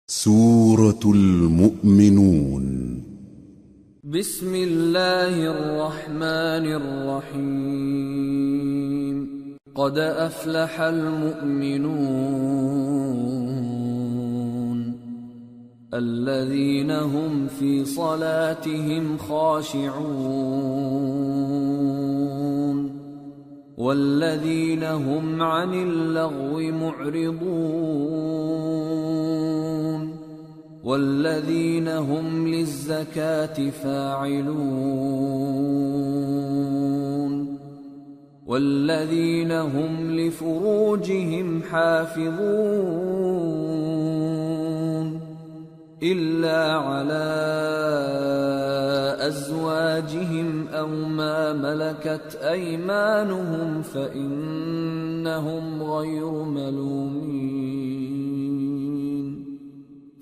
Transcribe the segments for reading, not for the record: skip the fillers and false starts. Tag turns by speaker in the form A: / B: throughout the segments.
A: سورة المؤمنون
B: بسم الله الرحمن الرحيم قد أفلح المؤمنون الذين هم في صلاتهم خاشعون والذين هم عن اللغو معرضون والذين هم للزكاة فاعلون والذين هم لفروجهم حافظون إلا على أزواجهم أو ما ملكت أيمانهم فإنهم غير ملومين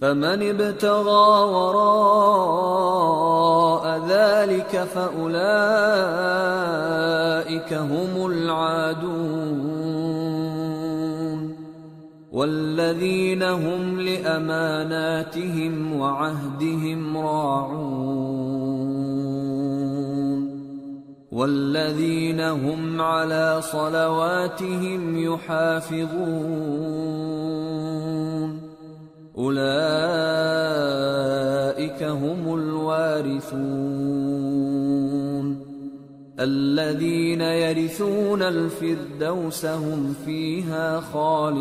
B: فمن ابتغى وراء ذلك فأولئك هم العادون والذين هم لأماناتهم وعهدهم راعون والذين هم على صلواتهم يحافظون أولئك هم الوارثون الذين يرثون الفردوس هم فيها خالدون۔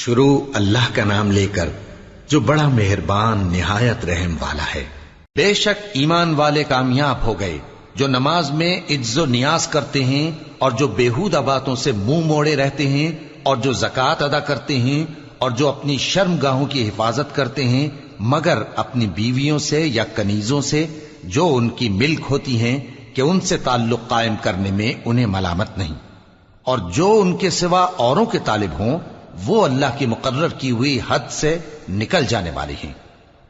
C: شروع اللہ کا نام لے کر جو بڑا مہربان نہایت رحم والا ہے۔ بے شک ایمان والے کامیاب ہو گئے جو نماز میں عجز و نیاز کرتے ہیں اور جو بیہودہ باتوں سے منہ موڑے رہتے ہیں اور جو زکوٰۃ ادا کرتے ہیں اور جو اپنی شرم گاہوں کی حفاظت کرتے ہیں مگر اپنی بیویوں سے یا کنیزوں سے جو ان کی ملک ہوتی ہیں کہ ان سے تعلق قائم کرنے میں انہیں ملامت نہیں، اور جو ان کے سوا اوروں کے طالب ہوں وہ اللہ کی مقرر کی ہوئی حد سے نکل جانے والے ہیں،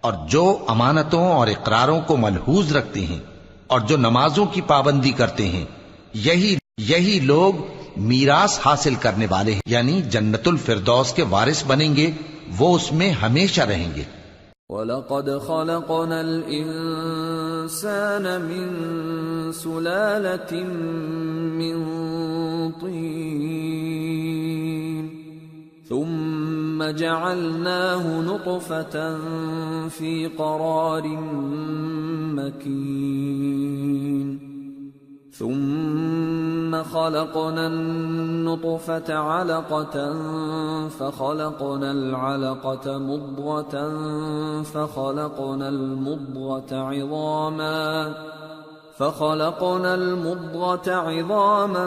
C: اور جو امانتوں اور اقراروں کو ملحوظ رکھتے ہیں اور جو نمازوں کی پابندی کرتے ہیں یہی لوگ میراث حاصل کرنے والے ہیں، یعنی جنت الفردوس کے وارث بنیں گے، وہ اس میں ہمیشہ رہیں گے۔
B: وَلَقَدْ خَلَقْنَا الْإِنسَانَ مِنْ سُلَالَةٍ مِّنْ طِينٍ ثُمَّ جَعَلْنَاهُ نُطْفَةً فِي قَرَارٍ مَّكِينٍ ثم خلقنا النطفة علقة فخلقنا العلقة مضغة فخلقنا المضغة عظاما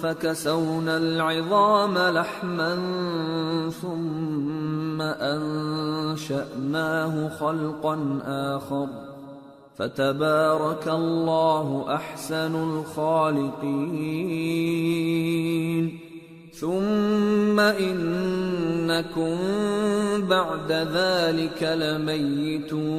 B: فكسونا العظام لحما ثم أنشأناه خلقا آخر فتبارك الله أحسن الخالقين ثم إنكم بعد ذلك لميتون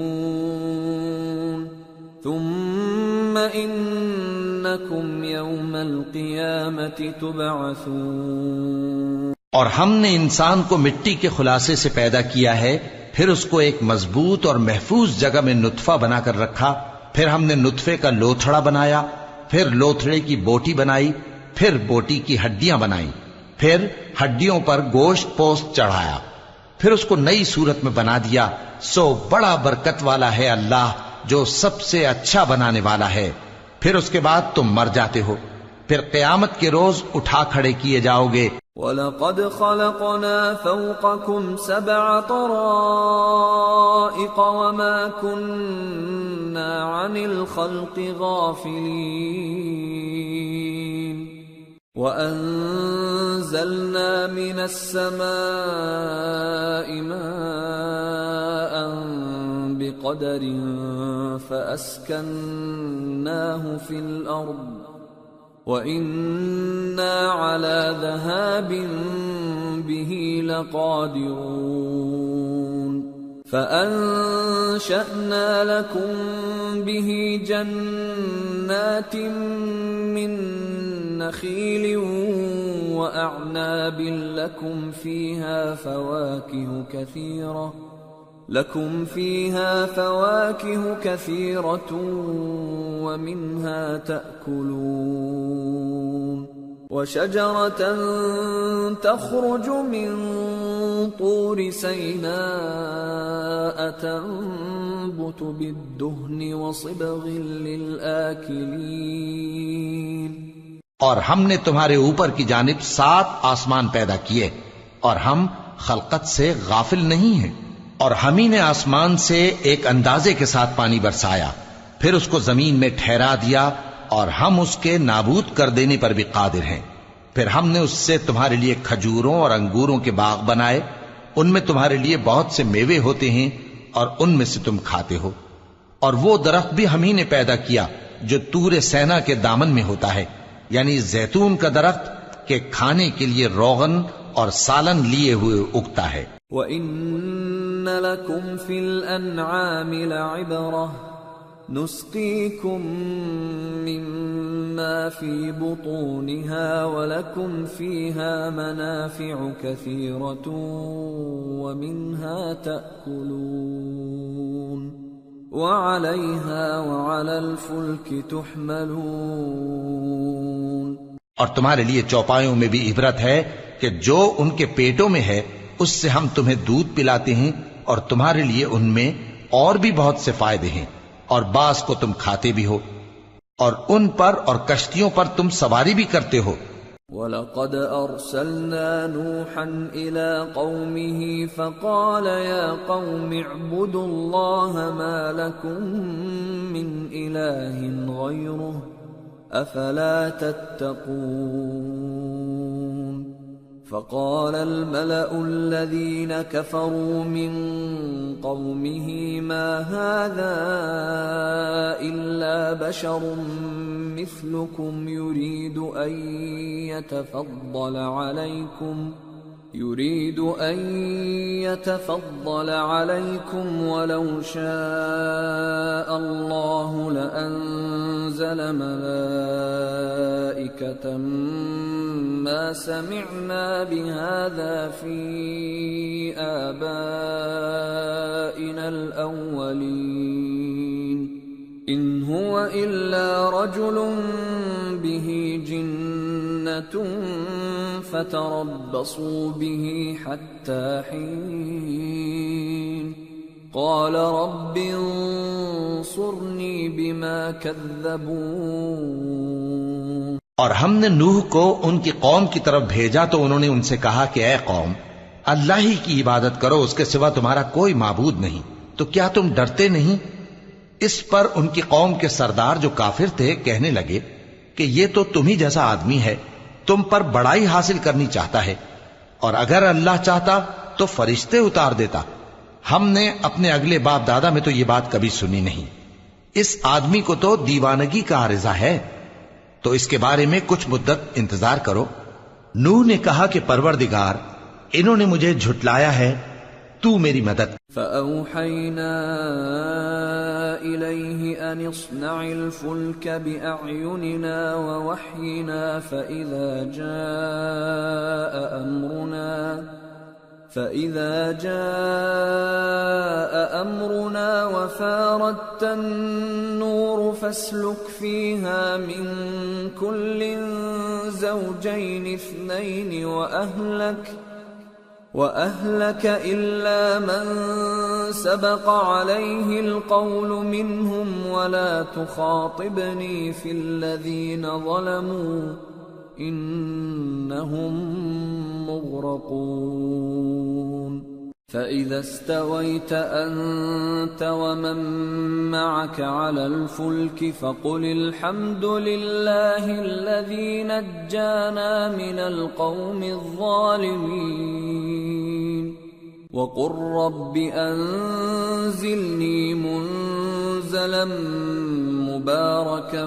B: ثم إنكم يوم القيامة تبعثون۔
C: اور ہم نے انسان کو مٹی کے خلاصے سے پیدا کیا ہے، پھر اس کو ایک مضبوط اور محفوظ جگہ میں نطفہ بنا کر رکھا، پھر ہم نے نطفے کا لوتھڑا بنایا، پھر لوتھڑے کی بوٹی بنائی، پھر بوٹی کی ہڈیاں بنائیں، پھر ہڈیوں پر گوشت پوست چڑھایا، پھر اس کو نئی صورت میں بنا دیا۔ سو بڑا برکت والا ہے اللہ جو سب سے اچھا بنانے والا ہے۔ پھر اس کے بعد تم مر جاتے ہو، پھر قیامت کے روز اٹھا کھڑے کیے جاؤ گے۔
B: وَلَقَدْ خَلَقْنَا فَوْقَكُمْ سَبْعَ طَرَائِقَ وَمَا كُنَّا عَنِ الْخَلْقِ غَافِلِينَ وَأَنزَلْنَا مِنَ السَّمَاءِ مَاءً بِقَدَرٍ فَأَسْكَنَّاهُ فِي الْأَرْضِ وَإِنَّا عَلَى ذَهَابٍ بِهِ لَقَادِرُونَ فَأَنشَأْنَا لَكُم بِهِ جَنَّاتٍ مِّن نخيل وأعناب لكم فيها فواكه كثيرة ومنها تأكلون وشجرة تخرج من طور سيناء تنبت بالدهن وصبغ للآكلين
C: اور ہم نے تمہارے اوپر کی جانب 7 آسمان پیدا کیے اور ہم خلقت سے غافل نہیں ہیں، اور ہم ہی نے آسمان سے ایک اندازے کے ساتھ پانی برسایا، پھر اس کو زمین میں ٹھہرا دیا، اور ہم اس کے نابود کر دینے پر بھی قادر ہیں۔ پھر ہم نے اس سے تمہارے لیے کھجوروں اور انگوروں کے باغ بنائے، ان میں تمہارے لیے بہت سے میوے ہوتے ہیں اور ان میں سے تم کھاتے ہو۔ اور وہ درخت بھی ہم ہی نے پیدا کیا جو طور سینا کے دامن میں ہوتا ہے، یعنی زیتون کا درخت کہ کھانے کے لیے روغن اور سالن لیے ہوئے اگتا ہے۔
B: وَإِنَّ لَكُمْ فِي الْأَنْعَامِ لَعِبْرَةً نُسْقِيكُم مِّمَّا فِي بُطُونِهَا وَلَكُمْ فِيهَا مَنَافِعُ كَثِيرَةٌ وَمِنْهَا تَأْكُلُونَ وَعَلَيْهَا وَعَلَى الْفُلْكِ تُحْمَلُونَ
C: اور تمہارے لیے چوپایوں میں بھی عبرت ہے کہ جو ان کے پیٹوں میں ہے اس سے ہم تمہیں دودھ پلاتے ہیں، اور تمہارے لیے ان میں اور بھی بہت سے فائدے ہیں، اور بعض کو تم کھاتے بھی ہو، اور ان پر اور کشتیوں پر تم سواری بھی کرتے ہو۔
B: وَلَقَدْ أَرْسَلْنَا نُوحًا إِلَىٰ قَوْمِهِ فَقَالَ يَا قَوْمِ اعْبُدُوا اللَّهَ مَا لَكُم مِّنْ إِلَٰهٍ غَيْرُهُ أَفَلَا تَتَّقُونَ فَقَالَ الْمَلَأُ الَّذِينَ كَفَرُوا مِن قَوْمِهِ مَا هَٰذَا إِلَّا بَشَرٌ مِّثْلُكُمْ يُرِيدُ أَن يَتَفَضَّلَ عَلَيْكُمْ وَلَوْ شَاءَ اللَّهُ لَأَنزَلَ مَلَائِكَةً مَّا سَمِعْنَا بِهَٰذَا فِي آبَائِنَا الْأَوَّلِينَ إِنْ هُوَ إِلَّا رَجُلٌ بِهِ جِنَّةٌ فَتَرَبَّصُوا بِهِ حَتَّىٰ حِينٍ قَالَ رَبِّ انصُرْنِي بِمَا كَذَّبُونِ
C: اور ہم نے نوح کو ان کی قوم کی طرف بھیجا تو انہوں نے ان سے کہا کہ اے قوم، اللہ ہی کی عبادت کرو، اس کے سوا تمہارا کوئی معبود نہیں، تو کیا تم ڈرتے نہیں؟ اس پر ان کی قوم کے سردار جو کافر تھے کہنے لگے کہ یہ تو تم ہی جیسا آدمی ہے، تم پر بڑائی حاصل کرنی چاہتا ہے، اور اگر اللہ چاہتا تو فرشتے اتار دیتا۔ ہم نے اپنے اگلے باپ دادا میں تو یہ بات کبھی سنی نہیں، اس آدمی کو تو دیوانگی کا عارضہ ہے، تو اس کے بارے میں کچھ مدت انتظار کرو۔ نوح نے کہا کہ پروردگار، انہوں نے مجھے جھٹلایا ہے، تو میری مدد۔
B: فَأَوْحَيْنَا إِلَيْهِ أَنِ اصْنَعِ الْفُلْكَ بِأَعْيُنِنَا وَوَحْيِنَا فَإِذَا جَاءَ أَمْرُنَا وَفَارَتِ النُّورُ فَاسْلُكْ فِيهَا مِن كُلٍّ زَوْجَيْنِ اثْنَيْنِ وَأَهْلَكَ إِلَّا مَن سَبَقَ عَلَيْهِ الْقَوْلُ مِنْهُمْ وَلَا تُخَاطِبْنِي فِي الَّذِينَ ظَلَمُوا إِنَّهُمْ مُغْرَقُونَ فَإِذَا اسْتَوَيْتَ أَنْتَ وَمَن مَّعَكَ عَلَى الْفُلْكِ فَقُلِ الْحَمْدُ لِلَّهِ الَّذِي نَجَّانَا مِنَ الْقَوْمِ الظَّالِمِينَ وَقُل رَّبِّ أَنزِلْنِي مُنزَلًا مُبَارَكًا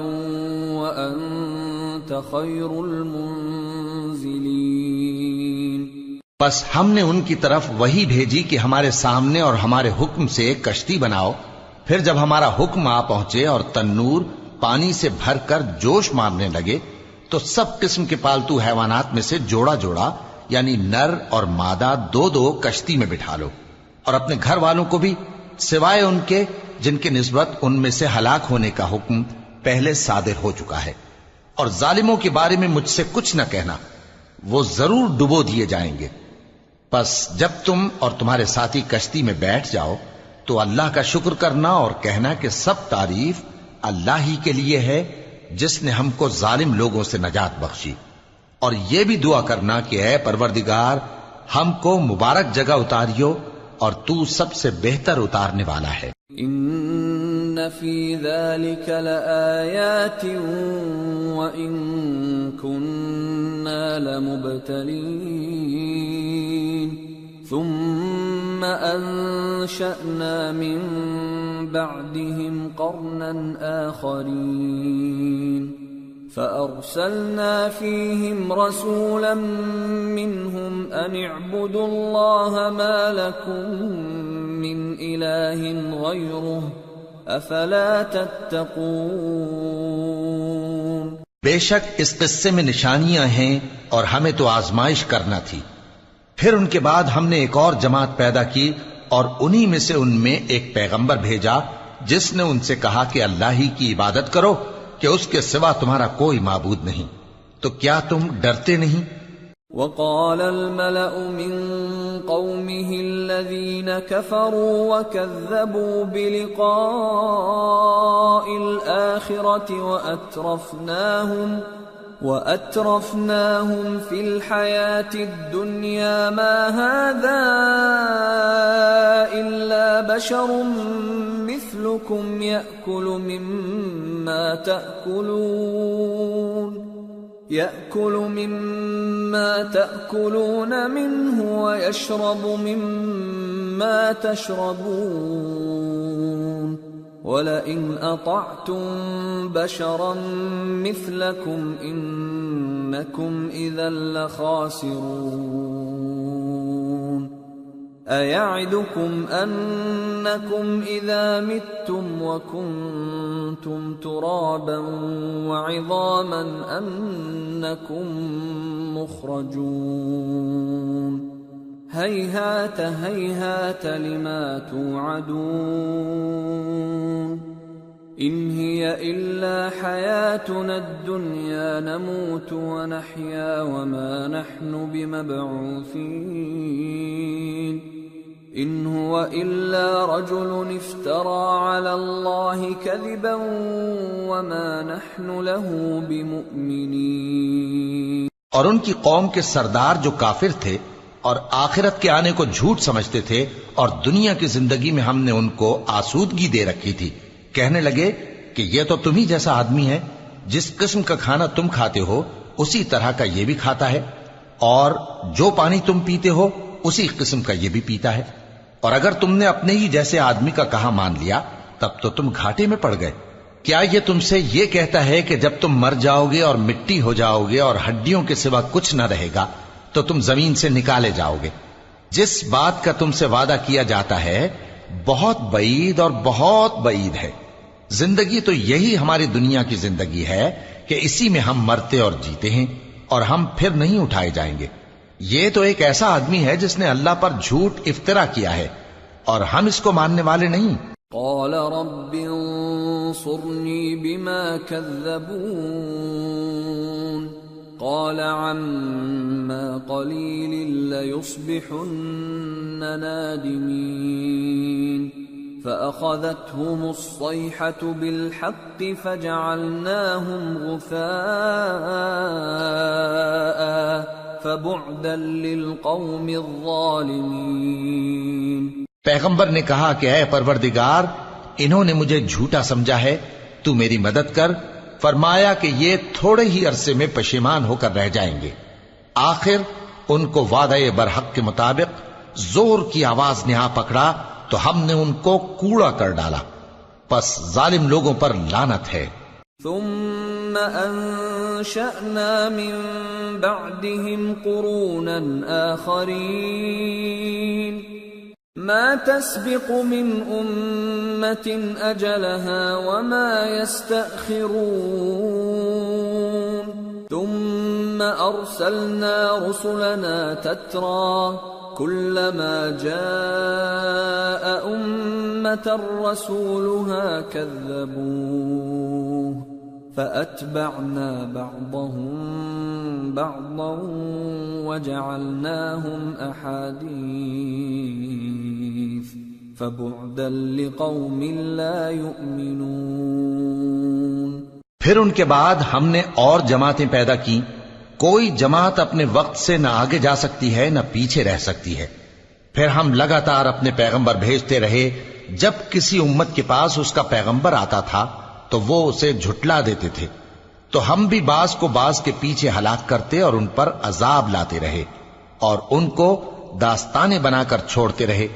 B: وَأَنتَ خَيْرُ الْمُنزِلِينَ۔
C: بس ہم نے ان کی طرف وہی بھیجی کہ ہمارے سامنے اور ہمارے حکم سے ایک کشتی بناؤ، پھر جب ہمارا حکم آ پہنچے اور تنور پانی سے بھر کر جوش مارنے لگے تو سب قسم کے پالتو حیوانات میں سے جوڑا جوڑا یعنی نر اور مادہ دو دو کشتی میں بٹھا لو، اور اپنے گھر والوں کو بھی سوائے ان کے جن کی نسبت ان میں سے ہلاک ہونے کا حکم پہلے صادر ہو چکا ہے، اور ظالموں کے بارے میں مجھ سے کچھ نہ کہنا، وہ ضرور ڈبو دیے جائیں گے۔ پس جب تم اور تمہارے ساتھی کشتی میں بیٹھ جاؤ تو اللہ کا شکر کرنا اور کہنا کہ سب تعریف اللہ ہی کے لیے ہے جس نے ہم کو ظالم لوگوں سے نجات بخشی، اور یہ بھی دعا کرنا کہ اے پروردگار ہم کو مبارک جگہ اتاریو اور تو سب سے بہتر اتارنے والا ہے۔
B: ان فی ذلک لآیات وان کننا لمبتلین ثم انشأنا من بعدهم قرنا آخرین فأرسلنا فيهم رسولا منهم أن اعبدوا الله ما لكم من إله غيره أفلا تتقون۔
C: بے شک اس قصے میں نشانیاں ہیں اور ہمیں تو آزمائش کرنا تھی۔ پھر ان کے بعد ہم نے ایک اور جماعت پیدا کی اور انہی میں سے ان میں ایک پیغمبر بھیجا جس نے ان سے کہا کہ اللہ ہی کی عبادت کرو کہ اس کے سوا تمہارا کوئی معبود نہیں، تو کیا تم ڈرتے نہیں؟
B: وقال الملأ من قومه الذين كفروا وكذبوا بلقاء الآخرة وأترفناهم في الحياة الدنيا ما هذا إلا بشر مثلكم يأكل مما تأكلون منه ويشرب مما تشربون ولئن أطعتم بشرا مثلكم إنكم إذا لخاسرون أيعدكم أنكم إذا متم وكنتم ترابا وعظاما أنكم مخرجون هيهات هيهات لما توعدون إن هي إلا حياتنا الدنيا نموت ونحيا وما نحن بمبعوثين إن هو إلا رجل افترى على الله كذبا وما نحن له بمؤمنين۔
C: اور ان کی قوم کے سردار جو کافر تھے اور آخرت کے آنے کو جھوٹ سمجھتے تھے اور دنیا کی زندگی میں ہم نے ان کو آسودگی دے رکھی تھی، کہنے لگے کہ یہ تو تم ہی جیسا آدمی ہے، جس قسم کا کھانا تم کھاتے ہو اسی طرح کا یہ بھی کھاتا ہے، اور جو پانی تم پیتے ہو اسی قسم کا یہ بھی پیتا ہے، اور اگر تم نے اپنے ہی جیسے آدمی کا کہا مان لیا تب تو تم گھاٹے میں پڑ گئے۔ کیا یہ تم سے یہ کہتا ہے کہ جب تم مر جاؤ گے اور مٹی ہو جاؤ گے اور ہڈیوں کے سوا کچھ نہ رہے گا تو تم زمین سے نکالے جاؤ گے؟ جس بات کا تم سے وعدہ کیا جاتا ہے بہت بعید اور بہت بعید ہے۔ زندگی تو یہی ہماری دنیا کی زندگی ہے کہ اسی میں ہم مرتے اور جیتے ہیں اور ہم پھر نہیں اٹھائے جائیں گے۔ یہ تو ایک ایسا آدمی ہے جس نے اللہ پر جھوٹ افطرا کیا ہے اور ہم اس کو ماننے والے نہیں۔
B: قال رب انصرني بما كذبون قال عما قليل ليصبحن نادمين فأخذتهم الصيحة بالحق فجعلناهم غثاء فبعدا للقوم الظالمين۔
C: پیغمبر نے کہا کہ اے پروردگار انہوں نے مجھے جھوٹا سمجھا ہے، تو میری مدد کر۔ فرمایا کہ یہ تھوڑے ہی عرصے میں پشیمان ہو کر رہ جائیں گے۔ آخر ان کو وعدہ برحق کے مطابق زور کی آواز نے آ پکڑا تو ہم نے ان کو کوڑا کر ڈالا، پس ظالم لوگوں پر لعنت ہے۔
B: ثم انشأنا من بعدهم قرونا آخرين ما تسبق من أمة أجلها وما يستأخرون ثم أرسلنا رسلنا تترى كلما جاء أمة رسولها كذبوه فأتبعنا بعضهم بعضا وجعلناهم أحاديث فبعدا لقوم لا يؤمنون۔
C: پھر ان کے بعد ہم نے اور جماعتیں پیدا کی، کوئی جماعت اپنے وقت سے نہ آگے جا سکتی ہے نہ پیچھے رہ سکتی ہے۔ پھر ہم لگاتار اپنے پیغمبر بھیجتے رہے، جب کسی امت کے پاس اس کا پیغمبر آتا تھا تو وہ اسے جھٹلا دیتے تھے، تو ہم بھی بعض کو بعض کے پیچھے ہلاک کرتے اور ان پر عذاب لاتے رہے اور ان کو داستانیں بنا کر چھوڑتے رہے،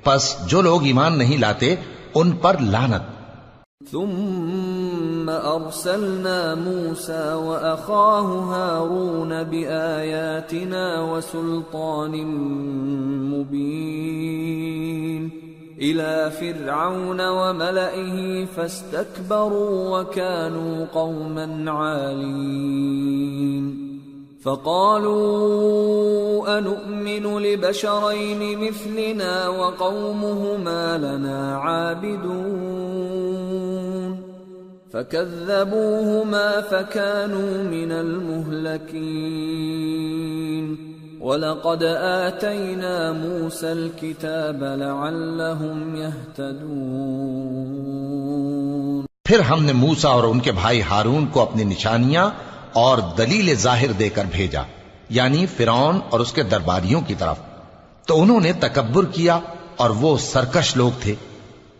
C: پس جو لوگ ایمان نہیں لاتے ان پر لعنت۔
B: ثم أرسلنا موسى وأخاه هارون بآياتنا وسلطان مبين إلى فرعون وملئه فاستكبروا وكانوا قوما عالين فقالوا أنؤمن لبشرين مثلنا وقومهما لنا عابدون فكذبوهما فكانوا من المهلكين وَلَقَدْ آتَيْنَا مُوسَى الْكِتَابَ لَعَلَّهُمْ يَهْتَدُونَ۔
C: پھر ہم نے موسیٰ اور ان کے بھائی ہارون کو اپنی نشانیاں اور دلیل ظاہر دے کر بھیجا، یعنی فرعون اور اس کے درباریوں کی طرف، تو انہوں نے تکبر کیا اور وہ سرکش لوگ تھے،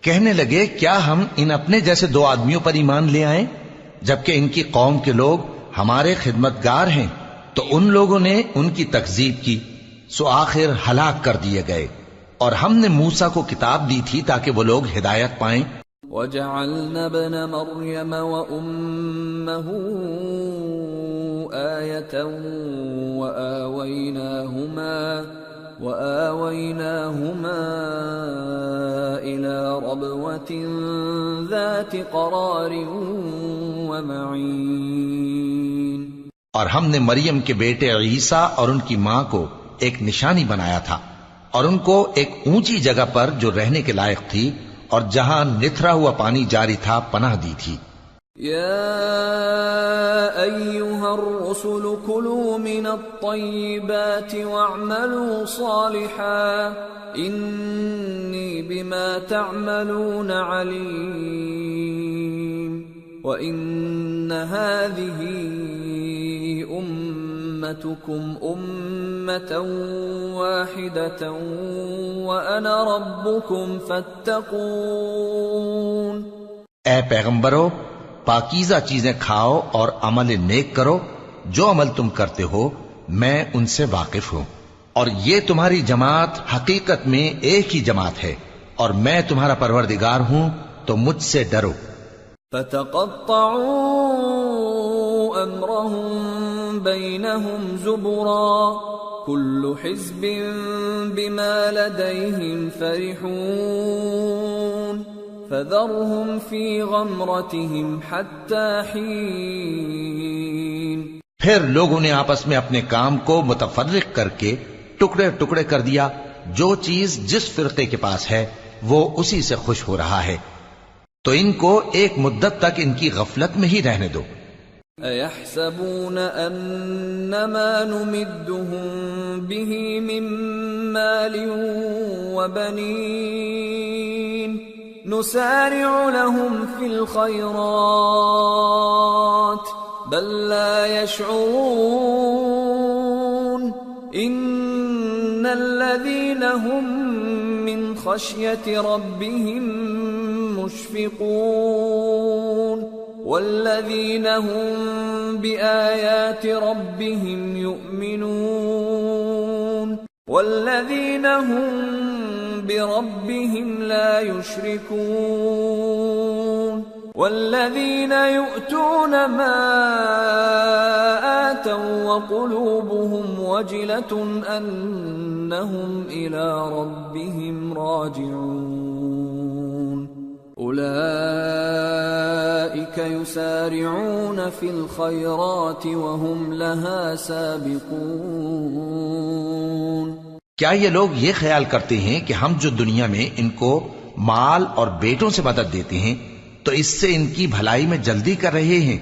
C: کہنے لگے کیا ہم ان اپنے جیسے دو آدمیوں پر ایمان لے آئیں جبکہ ان کی قوم کے لوگ ہمارے خدمتگار ہیں۔ تو ان لوگوں نے ان کی تکذیب کی، سو آخر ہلاک کر دیے گئے، اور ہم نے موسیٰ کو کتاب دی تھی تاکہ وہ لوگ ہدایت پائیں۔
B: وَجَعَلْنَا ابْنَ مَرْيَمَ وَأُمَّهُ آيَةً وَآوَيْنَاهُمَا إِلَى رَبْوَةٍ ذَاتِ قَرَارٍ وَمَعِينٍ۔
C: اور ہم نے مریم کے بیٹے عیسیٰ اور ان کی ماں کو ایک نشانی بنایا تھا، اور ان کو ایک اونچی جگہ پر جو رہنے کے لائق تھی اور جہاں نتھرا ہوا پانی جاری تھا پناہ دی تھی۔
B: یا ایھا الرسل کلوا من الطیبات واعملوا صالحا انی بما تعملون علیم وَإِنَّ هَذِهِ أُمَّتُكُمْ أُمَّةً وَاحِدَةً وَأَنَا رَبُّكُمْ فَاتَّقُونِ۔
C: اے پیغمبرو، پاکیزہ چیزیں کھاؤ اور عمل نیک کرو، جو عمل تم کرتے ہو میں ان سے واقف ہوں، اور یہ تمہاری جماعت حقیقت میں ایک ہی جماعت ہے، اور میں تمہارا پروردگار ہوں تو مجھ سے ڈرو۔
B: فَتَقَطَّعُوا أَمْرَهُمْ بَيْنَهُمْ زُبُرًا كُلُّ حِزْبٍ بِمَا لَدَيْهِمْ فَرِحُونَ فَذَرْهُمْ فِي غَمْرَتِهِمْ حَتَّى حِينٍ۔
C: پھر لوگوں نے آپس میں اپنے کام کو متفرق کر کے ٹکڑے ٹکڑے کر دیا، جو چیز جس فرقے کے پاس ہے وہ اسی سے خوش ہو رہا ہے، تو ان کو ایک مدت تک ان کی غفلت میں ہی رہنے دو۔
B: اَيَحْسَبُونَ أَنَّمَا نُمِدُّهُم بِهِ مِن مَّالٍ وَبَنِينَ نُسَارِعُ لَهُمْ فِي الْخَيْرَاتِ بَل لَّا يَشْعُرُونَ إِنَّ الَّذِينَ هُم مِّن خَشْيَةِ رَبِّهِم مشفقون والذین هم بآیات ربهم یؤمنون والذین هم بربهم لا یشرکون والذین یؤتون ما آتوا وقلوبهم وجلة أنهم إلى ربهم راجعون۔ أولئك يسارعون في الخيرات وهم لها سابقون.
C: کیا یہ لوگ یہ خیال کرتے ہیں کہ ہم جو دنیا میں ان کو مال اور بیٹوں سے مدد دیتے ہیں تو اس سے ان کی بھلائی میں جلدی کر رہے ہیں؟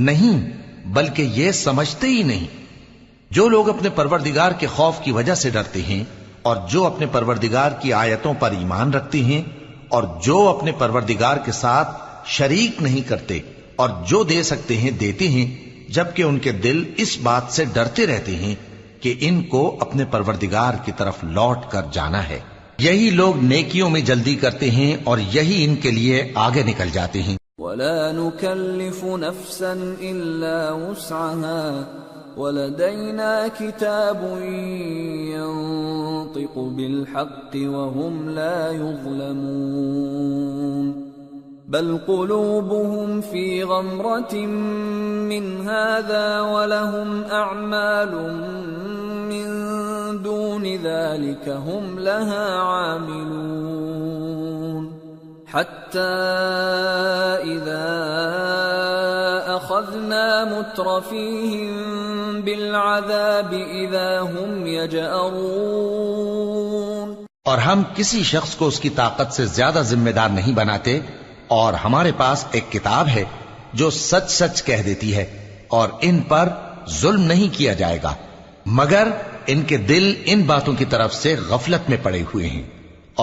C: نہیں، بلکہ یہ سمجھتے ہی نہیں. جو لوگ اپنے پروردگار کے خوف کی وجہ سے ڈرتے ہیں اور جو اپنے پروردگار کی آیتوں پر ایمان رکھتے ہیں اور جو اپنے پروردگار کے ساتھ شریک نہیں کرتے اور جو دے سکتے ہیں دیتے ہیں، جبکہ ان کے دل اس بات سے ڈرتے رہتے ہیں کہ ان کو اپنے پروردگار کی طرف لوٹ کر جانا ہے. یہی لوگ نیکیوں میں جلدی کرتے ہیں اور یہی ان کے لیے آگے نکل جاتے ہیں.
B: ولا نكلف نفسا إلا وسعها ولدينا كتاب ينطق بالحق وهم لا يظلمون. بل قلوبهم في غمرة من هذا ولهم أعمال من دون ذلك هم لها عاملون. حتى إذا أخذنا مترفيهم بالعذاب إذا هم يجأرون.
C: اور ہم کسی شخص کو اس کی طاقت سے زیادہ ذمہ دار نہیں بناتے، اور ہمارے پاس ایک کتاب ہے جو سچ سچ کہہ دیتی ہے، اور ان پر ظلم نہیں کیا جائے گا، مگر ان کے دل ان باتوں کی طرف سے غفلت میں پڑے ہوئے ہیں.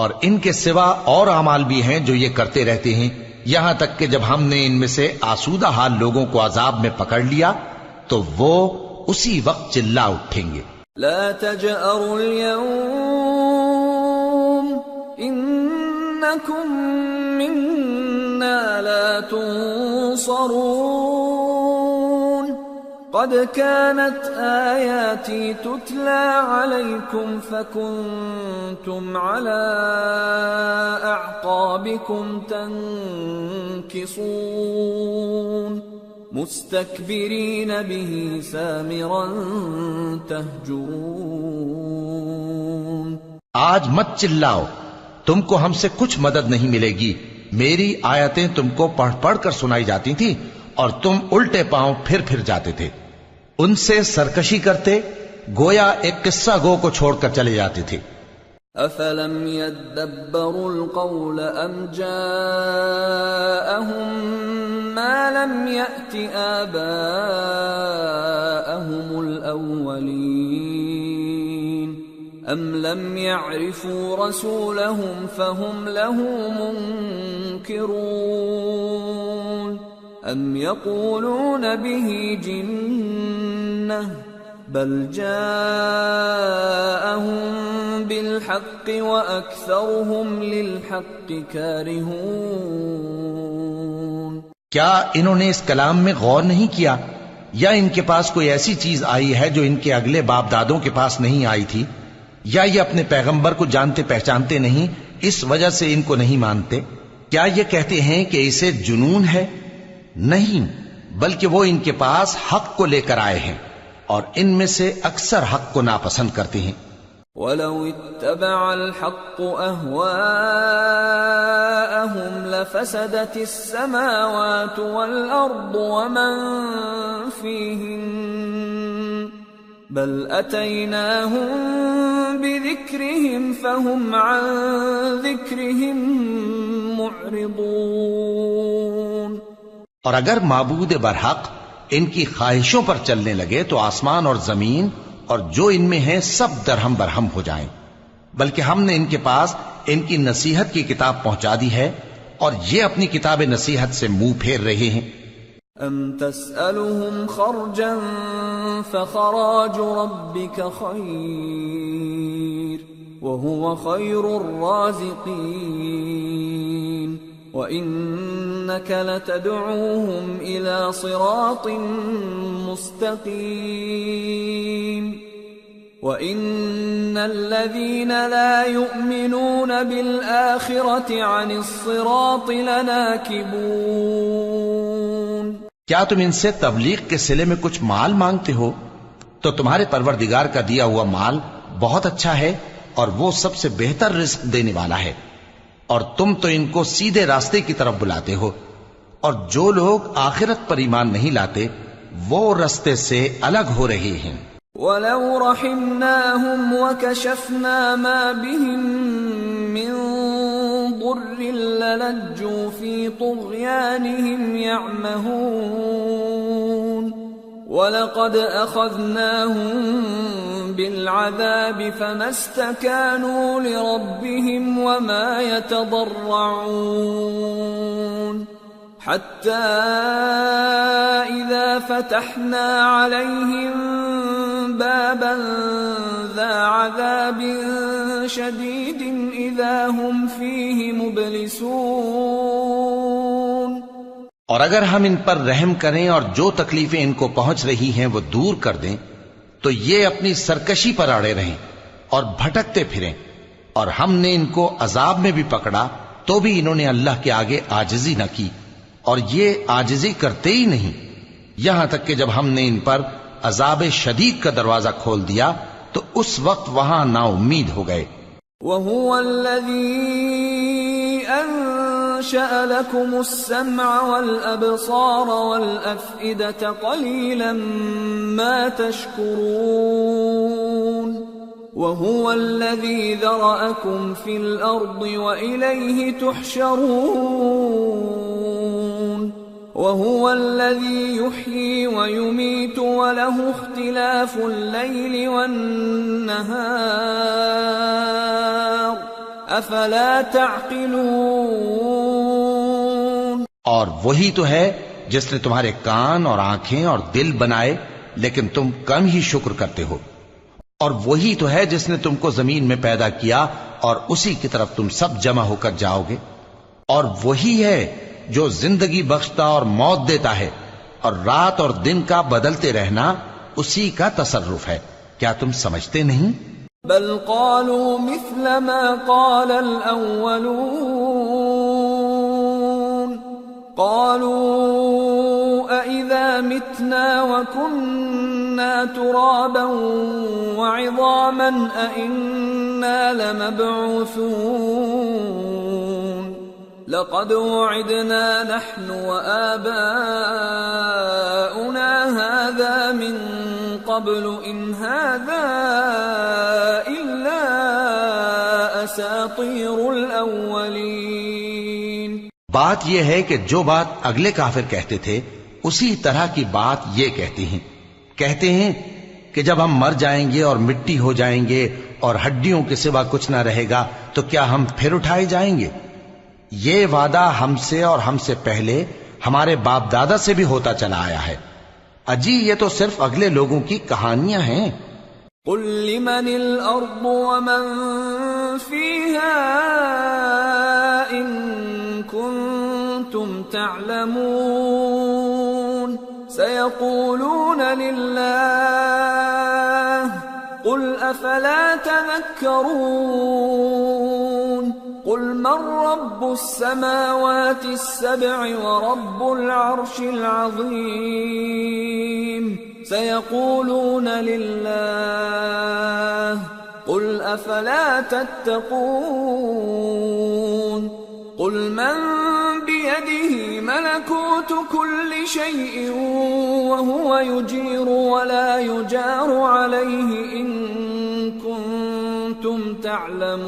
C: اور ان کے سوا اور اعمال بھی ہیں جو یہ کرتے رہتے ہیں، یہاں تک کہ جب ہم نے ان میں سے آسودہ حال لوگوں کو عذاب میں پکڑ لیا تو وہ اسی وقت چلا اٹھیں گے.
B: لا تجأروا اليوم إنكم منا لا تنصرون. قد كانت آياتي تتلى عليكم فكنتم على أعقابكم تنكصون مستكبرين به سامرا تهجرون.
C: آج مت چلاؤ، تم کو ہم سے کچھ مدد نہیں ملے گی. میری آیتیں تم کو پڑھ پڑھ کر سنائی جاتی تھی اور تم الٹے پاؤں پھر پھر جاتے تھے. ان سے سرکشی کرتے گویا ایک قصہ گو کو چھوڑ کر چلے جاتے تھے.
B: افلم يدبروا القول ام جاءهم ما لم يأت آباءهم الأولين ام لم يعرفوا رسولهم فهم له منكرون ام يقولون به جنة بل جاءهم بالحق وأكثرهم للحق كارهون.
C: کیا انہوں نے اس کلام میں غور نہیں کیا، یا ان کے پاس کوئی ایسی چیز آئی ہے جو ان کے اگلے باپ دادوں کے پاس نہیں آئی تھی، یا یہ اپنے پیغمبر کو جانتے پہچانتے نہیں اس وجہ سے ان کو نہیں مانتے؟ کیا یہ کہتے ہیں کہ اسے جنون ہے؟ نہیں، بلکہ وہ ان کے پاس حق کو لے کر آئے ہیں اور ان میں سے اکثر حق کو ناپسند کرتے ہیں.
B: وَلَوِ اتَّبَعَ الْحَقُّ أَهْوَاءَهُمْ لَفَسَدَتِ السَّمَاوَاتُ وَالْأَرْضُ وَمَنْ فِيهِنَّ بَلْ أَتَيْنَاهُمْ بِذِكْرِهِمْ فَهُمْ عَنْ ذِكْرِهِمْ مُعْرِضُونَ.
C: اور اگر معبود برحق ان کی خواہشوں پر چلنے لگے تو آسمان اور زمین اور جو ان میں ہیں سب درہم برہم ہو جائیں، بلکہ ہم نے ان کے پاس ان کی نصیحت کی کتاب پہنچا دی ہے اور یہ اپنی کتاب نصیحت سے منہ پھیر رہے ہیں.
B: ام تسألهم خرجا فخراج ربك خير وهو خير الرازقين وإنك لتدعوهم إلى صراط مستقيم وإن الذين لا يؤمنون بالآخرة عن الصراط لناكبون.
C: کیا تم ان سے تبلیغ کے صلے میں کچھ مال مانگتے ہو؟ تو تمہارے پروردگار کا دیا ہوا مال بہت اچھا ہے اور وہ سب سے بہتر رزق دینے والا ہے، اور تم تو ان کو سیدھے راستے کی طرف بلاتے ہو، اور جو لوگ آخرت پر ایمان نہیں لاتے وہ رستے سے الگ ہو رہے ہیں۔
B: وَلَوْ رَحِمْنَاهُمْ وَكَشَفْنَا مَا بِهِمْ مِنْ ضُرٍّ لَلَجُّوا فِي طُغْيَانِهِمْ يَعْمَهُونَ وَلَقَدْ أَخَذْنَاهُمْ بِالْعَذَابِ فَمَا اسْتَكَانُوا لِرَبِّهِمْ وَمَا يَتَضَرَّعُونَ حتى إذا فتحنا عليهم بابا ذا عذاب شديد إذا هم فيه مبلسون۔
C: اور اگر ہم ان پر رحم کریں اور جو تکلیفیں ان کو پہنچ رہی ہیں وہ دور کر دیں تو یہ اپنی سرکشی پر اڑے رہیں اور بھٹکتے پھریں، اور ہم نے ان کو عذاب میں بھی پکڑا تو بھی انہوں نے اللہ کے آگے عاجزی نہ کی، اور یہ عاجزی کرتے ہی نہیں، یہاں تک کہ جب ہم نے ان پر عذاب شدید کا دروازہ کھول دیا تو اس وقت وہاں نا امید ہو گئے۔
B: وَهُوَ الَّذِي أَنشَأَ لَكُمُ السَّمْعَ وَالْأَبْصَارَ وَالْأَفْئِدَةَ قَلِيلًا مَا تَشْكُرُونَ وَهُوَ الَّذِي ذَرَأَكُمْ فِي الْأَرْضِ وَإِلَيْهِ تُحْشَرُونَ وَهُوَ الَّذِي يُحْيِي وَيُمِيتُ وَلَهُ اخْتِلَافُ اللَّيْلِ وَالنَّهَارِ أَفَلَا تَعْقِلُونَ۔
C: اور وہی تو ہے جس نے تمہارے کان اور آنکھیں اور دل بنائے لیکن تم کم ہی شکر کرتے ہو، اور وہی تو ہے جس نے تم کو زمین میں پیدا کیا اور اسی کی طرف تم سب جمع ہو کر جاؤ گے، اور وہی ہے جو زندگی بخشتا اور موت دیتا ہے، اور رات اور دن کا بدلتے رہنا اسی کا تصرف ہے، کیا تم سمجھتے نہیں؟
B: بل قالوا مثل ما قال الأولون قالوا أإذا متنا وكنا ترابا وعظاما أإنا لمبعوثون لقد وعدنا نحن وآباؤنا هذا من قبل إن هذا إلا أساطير الأولين۔
C: بات یہ ہے کہ جو بات اگلے کافر کہتے تھے اسی طرح کی بات یہ کہتے ہیں کہ جب ہم مر جائیں گے اور مٹی ہو جائیں گے اور ہڈیوں کے سوا کچھ نہ رہے گا تو کیا ہم پھر اٹھائے جائیں گے؟ یہ وعدہ ہم سے اور ہم سے پہلے ہمارے باپ دادا سے بھی ہوتا چلا آیا ہے، اجی یہ تو صرف اگلے لوگوں کی کہانیاں ہیں۔
B: قل لمن الأرض ومن فيها إن كنتم تعلمون سيقولون لله قل أفلا تذكرون قل من رب السماوات السبع ورب العرش العظيم سيقولون لله قل أفلا تتقون قل من بيده ملكوت كل شيء وهو يجير ولا يجار عليه إن كنتم تعلمون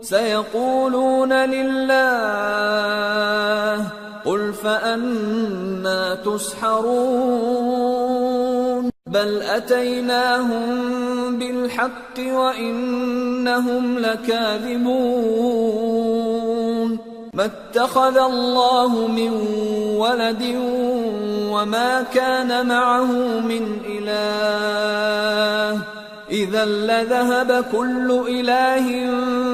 B: سيقولون لله قل فأنا تسحرون بل أتيناهم بالحق وإنهم لكاذبون ما اتخذ الله من ولد وما كان معه من إله إذا لذهب كل إله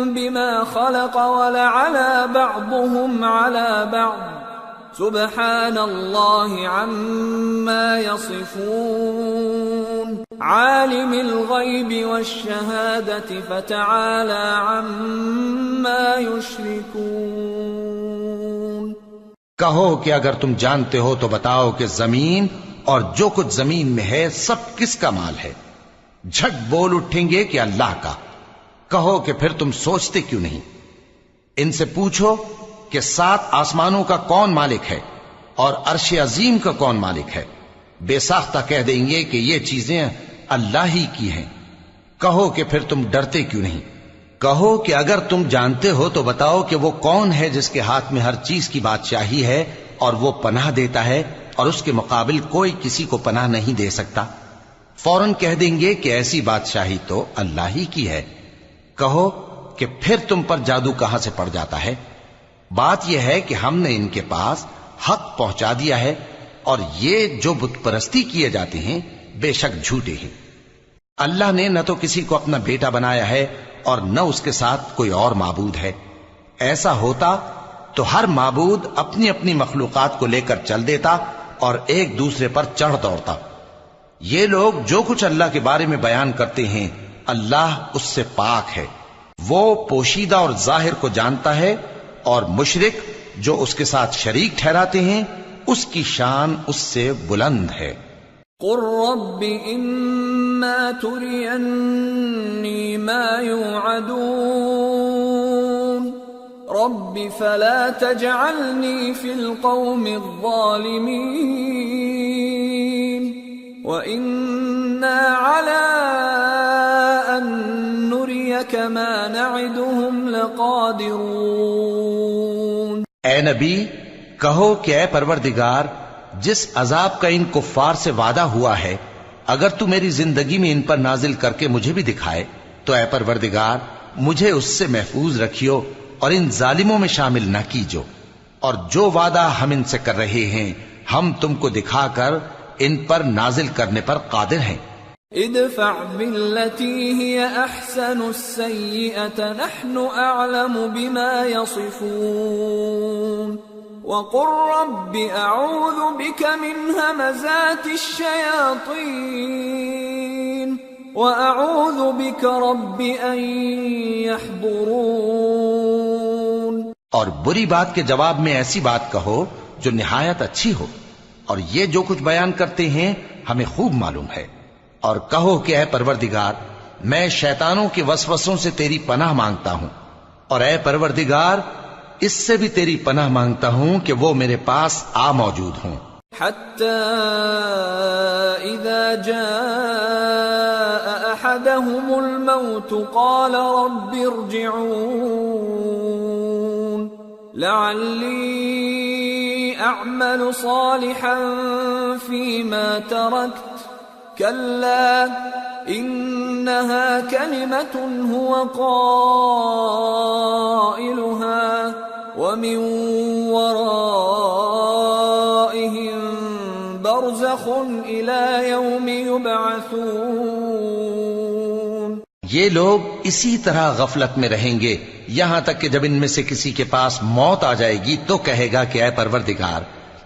B: بما خلق ولعلى بعضهم على بعض سبحان الله عما يصفون عالم الغيب والشهادة فتعالى عما يشركون۔
C: کہو کہ اگر تم جانتے ہو تو بتاؤ کہ زمین اور جو کچھ زمین میں ہے سب کس کا مال ہے؟ جھٹ بول اٹھیں گے کہ اللہ کا۔ کہو کہ پھر تم سوچتے کیوں نہیں؟ ان سے پوچھو کہ 7 آسمانوں کا کون مالک ہے اور عرش عظیم کا کون مالک ہے؟ بے ساختہ کہہ دیں گے کہ یہ چیزیں اللہ ہی کی ہیں۔ کہو کہ پھر تم ڈرتے کیوں نہیں؟ کہو کہ اگر تم جانتے ہو تو بتاؤ کہ وہ کون ہے جس کے ہاتھ میں ہر چیز کی بادشاہی ہے اور وہ پناہ دیتا ہے اور اس کے مقابل کوئی کسی کو پناہ نہیں دے سکتا؟ فوراً کہہ دیں گے کہ ایسی بادشاہی تو اللہ ہی کی ہے۔ کہو کہ پھر تم پر جادو کہاں سے پڑ جاتا ہے؟ بات یہ ہے کہ ہم نے ان کے پاس حق پہنچا دیا ہے، اور یہ جو بت پرستی کیے جاتے ہیں بے شک جھوٹے ہیں۔ اللہ نے نہ تو کسی کو اپنا بیٹا بنایا ہے اور نہ اس کے ساتھ کوئی اور معبود ہے۔ ایسا ہوتا تو ہر معبود اپنی اپنی مخلوقات کو لے کر چل دیتا اور ایک دوسرے پر چڑھ دوڑتا۔ یہ لوگ جو کچھ اللہ کے بارے میں بیان کرتے ہیں اللہ اس سے پاک ہے، وہ پوشیدہ اور ظاہر کو جانتا ہے، اور مشرک جو اس کے ساتھ شریک ٹھہراتے ہیں اس کی شان اس سے بلند ہے۔
B: قل رب اما ترینی ما یوعدون رب فلا تجعلنی فی القوم الظالمین وإنا على أن نريك ما نعدهم لقادرون۔
C: اے نبی کہو کہ اے پروردگار، جس عذاب کا ان کفار سے وعدہ ہوا ہے اگر تو میری زندگی میں ان پر نازل کر کے مجھے بھی دکھائے تو اے پروردگار مجھے اس سے محفوظ رکھیو اور ان ظالموں میں شامل نہ کیجو، اور جو وعدہ ہم ان سے کر رہے ہیں ہم تم کو دکھا کر ان پر نازل کرنے پر قادر ہیں۔
B: ادفع بالتي هي احسن السيئة نحن اعلم بما يصفون وقل رب اعوذ بك من همزات الشياطين واعوذ بك رب ان يحضرون۔
C: اور بری بات کے جواب میں ایسی بات کہو جو نہایت اچھی ہو، اور یہ جو کچھ بیان کرتے ہیں ہمیں خوب معلوم ہے۔ اور کہو کہ اے پروردگار میں شیطانوں کے وسوسوں سے تیری پناہ مانگتا ہوں، اور اے پروردگار اس سے بھی تیری پناہ مانگتا ہوں کہ وہ میرے پاس آ موجود ہوں۔
B: حتى إذا جاء أحدهم الموت قال رب ارجعون لعلي أعمل صالحا فيما تركت كلا إنها كلمة هو قائلها ومن ورائهم برزخ إلى يوم يبعثون۔
C: یہ لوگ اسی طرح غفلت میں رہیں گے یہاں تک کہ جب ان میں سے کسی کے پاس موت آ جائے گی تو کہے گا کہ اے پروردگار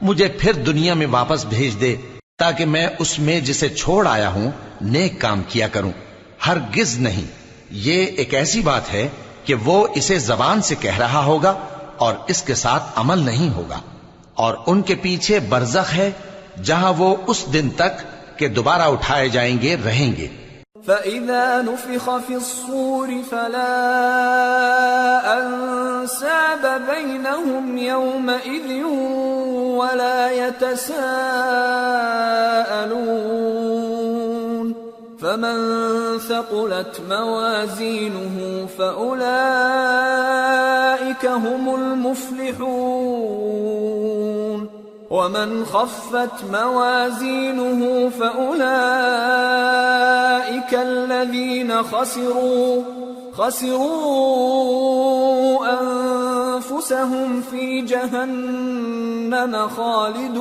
C: مجھے پھر دنیا میں واپس بھیج دے تاکہ میں اس میں جسے چھوڑ آیا ہوں نیک کام کیا کروں۔ ہرگز نہیں، یہ ایک ایسی بات ہے کہ وہ اسے زبان سے کہہ رہا ہوگا اور اس کے ساتھ عمل نہیں ہوگا، اور ان کے پیچھے برزخ ہے جہاں وہ اس دن تک کہ دوبارہ اٹھائے جائیں گے رہیں گے۔
B: فَإِذَا نُفِخَ فِي الصُّورِ فَلَا أَنْسَابَ بَيْنَهُمْ يَوْمَئِذٍ وَلَا يَتَسَاءَلُونَ فَمَنْ ثَقُلَتْ مَوَازِينُهُ فَأُولَئِكَ هُمُ الْمُفْلِحُونَ وَمَنْ خَفَّتْ مَوَازِينُهُ فَأُولَئِكَ الَّذِينَ خَسِرُوا أَنفُسَهُمْ فِي جَهَنَّمَ خَالِدُونَ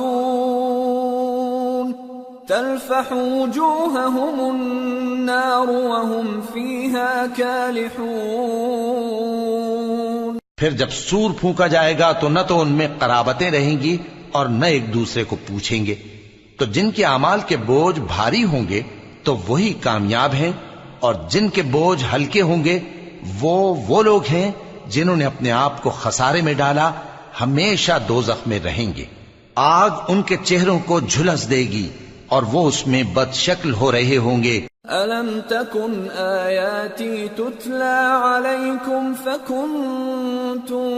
B: تَلْفَحُ وُجُوهَهُمُ النَّارُ وَهُمْ فِيهَا كَالِحُونَ۔
C: پھر جب سور پھونکا جائے گا تو نہ تو ان میں قرابتیں رہیں گی اور نہ ایک دوسرے کو پوچھیں گے، تو جن کے اعمال کے بوجھ بھاری ہوں گے تو وہی کامیاب ہیں، اور جن کے بوجھ ہلکے ہوں گے وہ لوگ ہیں جنہوں نے اپنے آپ کو خسارے میں ڈالا، ہمیشہ دوزخ میں رہیں گے۔ آگ ان کے چہروں کو جھلس دے گی اور وہ اس میں بد شکل ہو رہے ہوں گے۔
B: ألم تكن آياتي تتلى عليكم فكنتم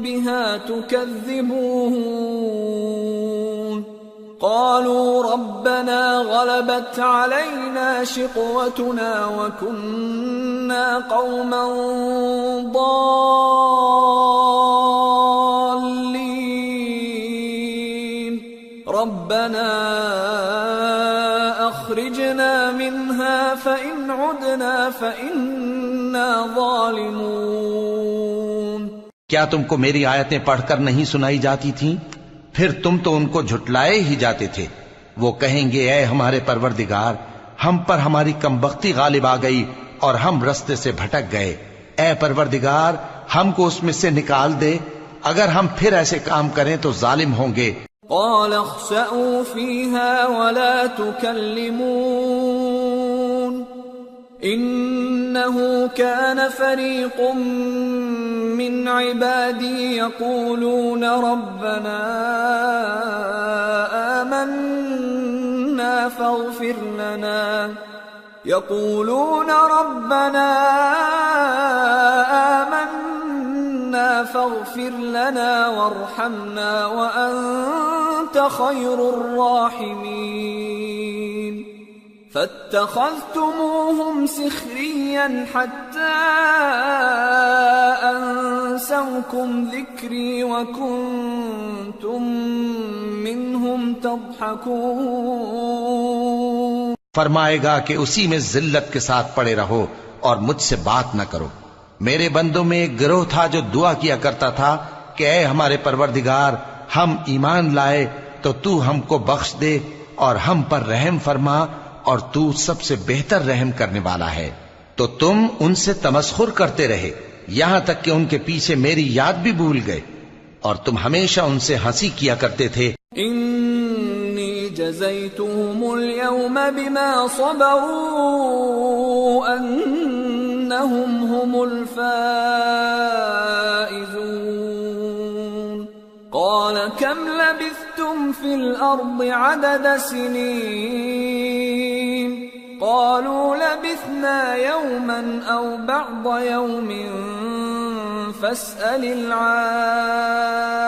B: بها تكذبون قالوا ربنا غلبت علينا شقوتنا وكنا قوما ضالين ربنا أخرجنا منها فإن عدنا فإنا ظالمون
C: کیا تم کو میری آیتیں پڑھ کر نہیں سنائی جاتی تھیں؟ پھر تم تو ان کو جھٹلائے ہی جاتے تھے۔ وہ کہیں گے اے ہمارے پروردگار، ہم پر ہماری کمبختی غالب آ گئی اور ہم رستے سے بھٹک گئے۔ اے پروردگار، ہم کو اس میں سے نکال دے، اگر ہم پھر ایسے کام کریں تو ظالم ہوں گے۔
B: قال اخسئوا فيها ولا تكلمون إنه كان فريق من عبادي يقولون ربنا آمنا فاغفر لنا وارحمنا وأنت خير الراحمين فاتخذتموهم سخريا حتى أنسوكم ذكري وكنتم منهم تضحكون
C: فرمائے گا کہ اسی میں ذلت کے ساتھ پڑے رہو اور مجھ سے بات نہ کرو۔ میرے بندوں میں ایک گروہ تھا جو دعا کیا کرتا تھا کہ اے ہمارے پروردگار، ہم ایمان لائے تو تو ہم کو بخش دے اور ہم پر رحم فرما، اور تو سب سے بہتر رحم کرنے والا ہے۔ تو تم ان سے تمسخر کرتے رہے یہاں تک کہ ان کے پیچھے میری یاد بھی بھول گئے، اور تم ہمیشہ ان سے ہنسی کیا کرتے تھے۔
B: انی جزیتهم اليوم بما صبروا انہم هم الفائزون قال كم لبثتم في الأرض عدد سنين قالوا لبثنا يوما أو بعض يوم فاسأل العادين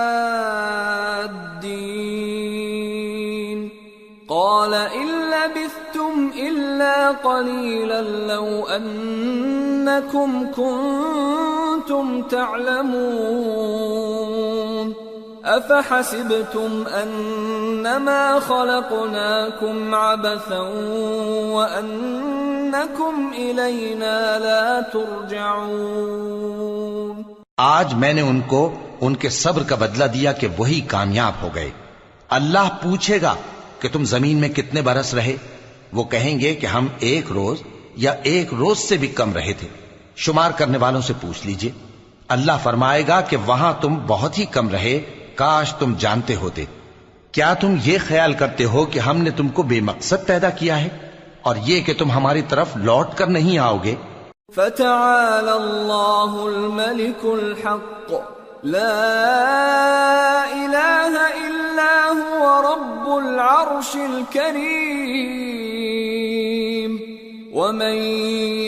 B: قال إن لبثتم إلا قليلا لو أنكم كنتم تعلمون أفحسبتم أنما خلقناكم عبثا وأنكم إلينا لا ترجعون
C: آج میں نے ان کو ان کے صبر کا بدلہ دیا کہ وہی کامیاب ہو گئے۔ اللہ پوچھے گا کہ تم زمین میں کتنے برس رہے؟ وہ کہیں گے کہ ہم 1 روز یا 1 روز سے بھی کم رہے تھے۔ شمار کرنے والوں سے پوچھ لیجئے۔ اللہ فرمائے گا کہ وہاں تم بہت ہی کم رہے، کاش تم جانتے ہوتے۔ کیا تم یہ خیال کرتے ہو کہ ہم نے تم کو بے مقصد پیدا کیا ہے اور یہ کہ تم ہماری طرف لوٹ کر نہیں آؤ گے؟
B: فتعالى الله الملك الحق لا إله إلا هو رب العرش الكريم ومن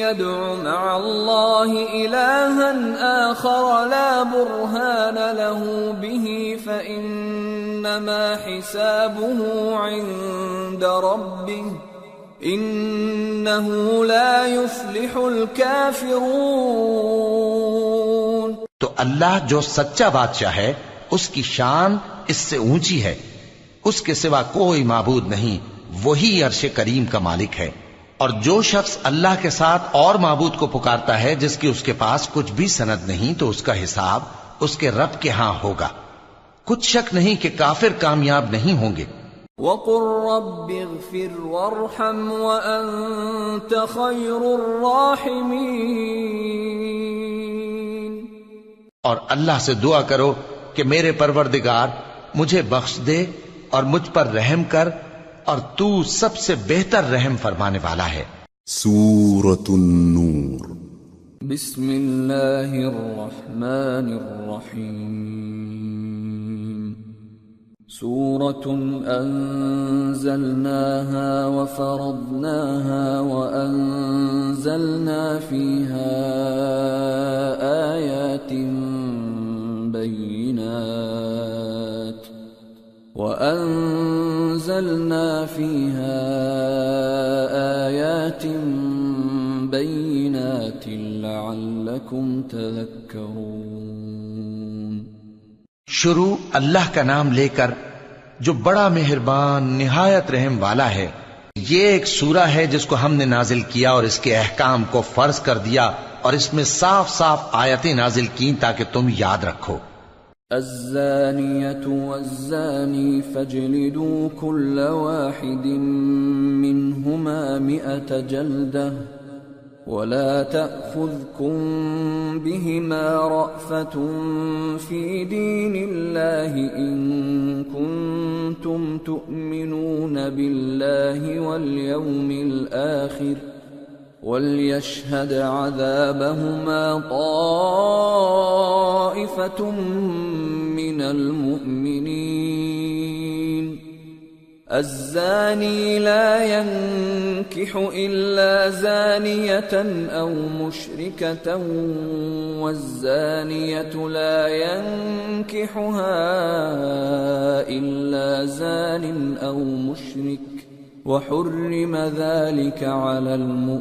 B: يدع مع الله إلها آخر لا برهان له به فإنما حسابه عند ربه إنه لا يفلح الكافرون
C: تو اللہ جو سچا بادشاہ ہے اس کی شان اس سے اونچی ہے، اس کے سوا کوئی معبود نہیں، وہی عرش کریم کا مالک ہے۔ اور جو شخص اللہ کے ساتھ اور معبود کو پکارتا ہے جس کی اس کے پاس کچھ بھی سند نہیں، تو اس کا حساب اس کے رب کے ہاں ہوگا۔ کچھ شک نہیں کہ کافر کامیاب نہیں ہوں گے۔
B: وَقُلْ رَبِّ اغْفِرْ وَارْحَمْ وَأَنْتَ خَيْرُ الرَّاحِمِينَ
C: اور اللہ سے دعا کرو کہ میرے پروردگار مجھے بخش دے اور مجھ پر رحم کر، اور تو سب سے بہتر رحم فرمانے والا ہے۔
A: سورة النور
B: بسم اللہ الرحمن الرحیم سورة أنزلناها وفرضناها وأنزلنا فيها آيات بينات لعلكم تذكرون۔
C: شروع اللہ کا نام لے کر جو بڑا مہربان نہایت رحم والا ہے۔ یہ ایک سورہ ہے جس کو ہم نے نازل کیا اور اس کے احکام کو فرض کر دیا اور اس میں صاف صاف آیتیں نازل کی تاکہ تم یاد رکھو۔
B: الزانية والزاني فاجلدوا كل واحد منهما 100 جلدة ولا تأخذكم بهما رأفة في دين الله إن كنتم تؤمنون بالله واليوم الآخر وَلْيَشْهَدْ عَذَابَهُمَا طَائِفَةٌ مِّنَ الْمُؤْمِنِينَ۔ الزَّانِي لَا يَنكِحُ إِلَّا زَانِيَةً أَوْ مُشْرِكَةً وَالزَّانِيَةُ لَا يَنكِحُهَا إِلَّا زَانٍ أَوْ مُشْرِكٌ وَحُرِّمَ ذَلِكَ عَلَى الْمُؤْمِنِينَ۔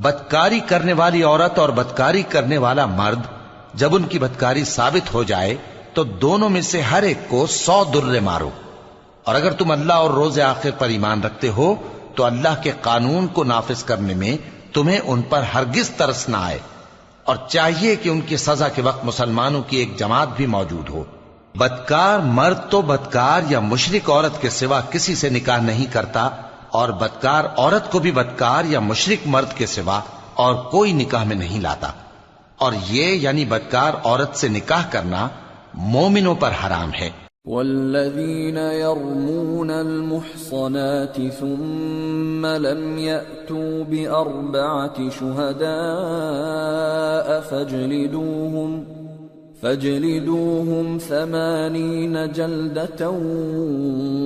C: بدکاری کرنے والی عورت اور بدکاری کرنے والا مرد جب ان کی بدکاری ثابت ہو جائے تو دونوں میں سے ہر ایک کو 100 درے مارو، اور اگر تم اللہ اور روز آخر پر ایمان رکھتے ہو تو اللہ کے قانون کو نافذ کرنے میں تمہیں ان پر ہرگز ترس نہ آئے، اور چاہیے کہ ان کی سزا کے وقت مسلمانوں کی ایک جماعت بھی موجود ہو۔ بدکار مرد تو بدکار یا مشرک عورت کے سوا کسی سے نکاح نہیں کرتا، اور بدکار عورت کو بھی بدکار یا مشرک مرد کے سوا اور کوئی نکاح میں نہیں لاتا، اور یہ یعنی بدکار عورت سے نکاح کرنا مومنوں پر حرام ہے۔
B: والذین یرمون المحصنات ثم لم یأتوا بأربعة شہداء فاجلدوهم 80 جلدة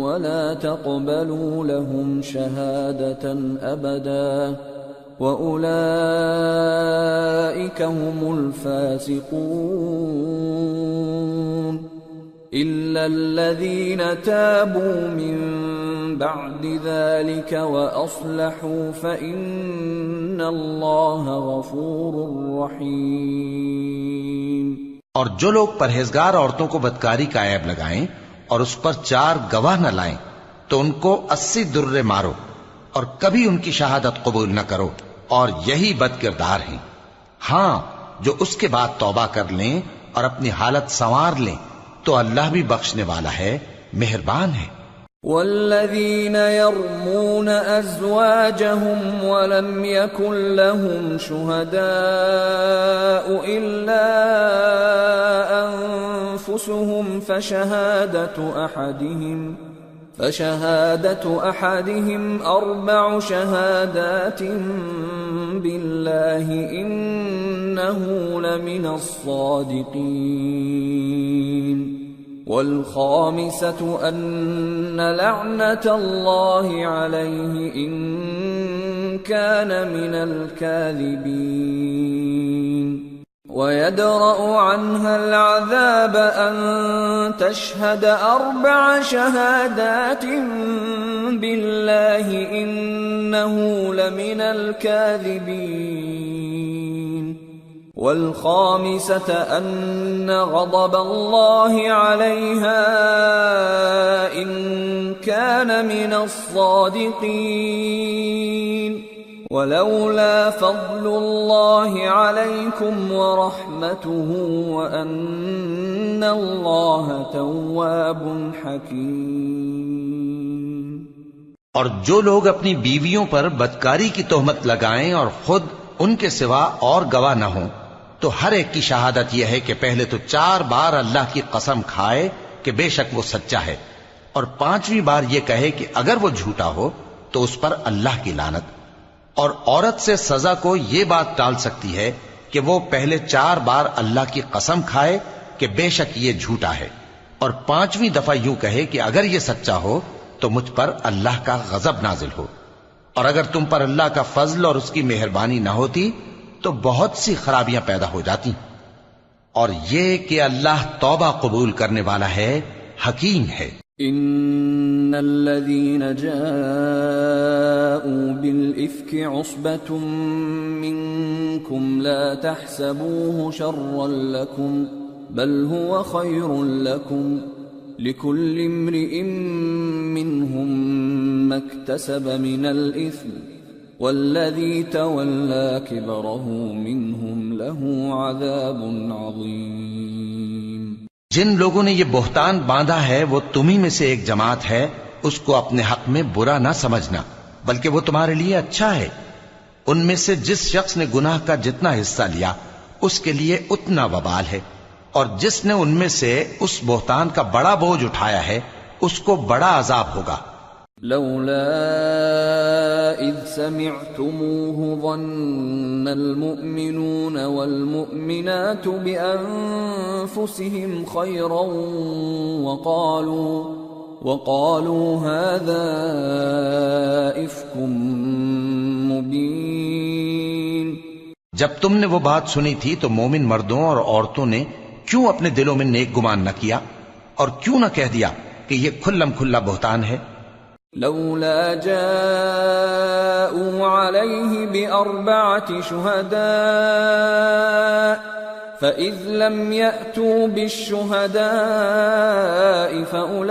B: ولا تقبلوا لهم شهادة أبدا وأولئك هم الفاسقون إلا الذين تابوا من بعد ذلك وأصلحوا فإن الله غفور رحيم۔
C: اور جو لوگ پرہیزگار عورتوں کو بدکاری کا عیب لگائیں اور اس پر 4 گواہ نہ لائیں تو ان کو 80 درے مارو اور کبھی ان کی شہادت قبول نہ کرو، اور یہی بد کردار ہیں۔ ہاں، جو اس کے بعد توبہ کر لیں اور اپنی حالت سنوار لیں تو اللہ بھی بخشنے والا ہے، مہربان ہے۔
B: والذین یرمون ازواجهم ولم یکن لهم شہداء الا انفسهم فشهادة احدهم 4 شهادات بالله انه لمن الصادقین، والخامسة أن لعنة الله عليه إن كان من الكاذبين، ويدرأ عنها العذاب أن تشهد 4 شهادات بالله إنه لمن الكاذبين، والخامسة أن غضب الله عليها إن كان من الصادقين، ولولا فضل الله عليكم ورحمته وأن الله تواب حكيم۔
C: اور جو لوگ اپنی بیویوں پر بدکاری کی تہمت لگائیں اور خود ان کے سوا اور گواہ نہ ہوں تو ہر ایک کی شہادت یہ ہے کہ پہلے تو 4 بار اللہ کی قسم کھائے کہ بے شک وہ سچا ہے، اور 5ویں بار یہ کہے کہ اگر وہ جھوٹا ہو تو اس پر اللہ کی لعنت۔ اور عورت سے سزا کو یہ بات ٹال سکتی ہے کہ وہ پہلے 4 بار اللہ کی قسم کھائے کہ کہ بے شک یہ جھوٹا ہے، اور 5ویں دفعہ یوں کہے کہ اگر یہ سچا ہو تو مجھ پر اللہ کا غضب نازل ہو، اور اگر تم پر اللہ کا فضل اور اس کی مہربانی نہ ہوتی تو بہت سی خرابیاں پیدا ہو جاتی، اور یہ کہ اللہ توبہ قبول کرنے والا ہے، حکیم ہے۔
B: ان الذين جاءوا بالافك عصبة منكم لا تحسبوه شرا لكم بل هو خير لكم لكل امرئ منهم ما اكتسب من الاثم والذي تولى كبره منهم له عذاب عظيم۔
C: جن لوگوں نے یہ بہتان باندھا ہے وہ تمہیں میں سے ایک جماعت ہے، اس کو اپنے حق میں برا نہ سمجھنا بلکہ وہ تمہارے لیے اچھا ہے۔ ان میں سے جس شخص نے گناہ کا جتنا حصہ لیا اس کے لیے اتنا وبال ہے، اور جس نے ان میں سے اس بہتان کا بڑا بوجھ اٹھایا ہے اس کو بڑا عذاب ہوگا۔
B: لولا اذ سمعتموه ظن المؤمنون والمؤمنات بانفسهم خيرا وقالوا هذا افك مبين۔
C: جب تم نے وہ بات سنی تھی تو مومن مردوں اور عورتوں نے کیوں اپنے دلوں میں نیک گمان نہ کیا، اور کیوں نہ کہہ دیا کہ یہ کھلم کھلا بہتان ہے؟
B: لولا جاءوا عليه بأربعة شهداء فإذ لم يأتوا بالشهداء فأولئك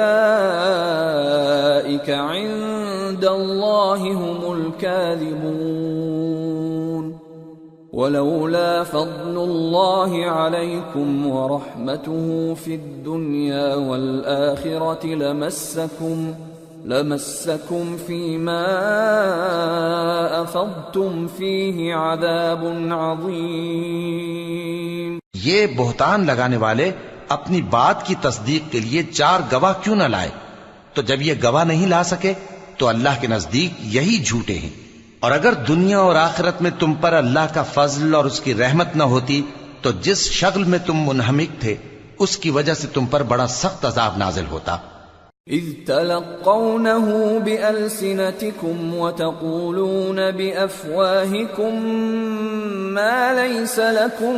B: عند الله هم الكاذبون۔ ولولا فضل الله عليكم ورحمته في الدنيا والآخرة لمسكم فيما أفضتم فيه عذاب عظيم۔
C: یہ بہتان لگانے والے اپنی بات کی تصدیق کے لیے 4 گواہ کیوں نہ لائے؟ تو جب یہ گواہ نہیں لا سکے تو اللہ کے نزدیک یہی جھوٹے ہیں، اور اگر دنیا اور آخرت میں تم پر اللہ کا فضل اور اس کی رحمت نہ ہوتی تو جس شغل میں تم منہمک تھے اس کی وجہ سے تم پر بڑا سخت عذاب نازل ہوتا۔
B: اذ تلقونه بألسنتكم وتقولون بأفواهكم ما ليس لكم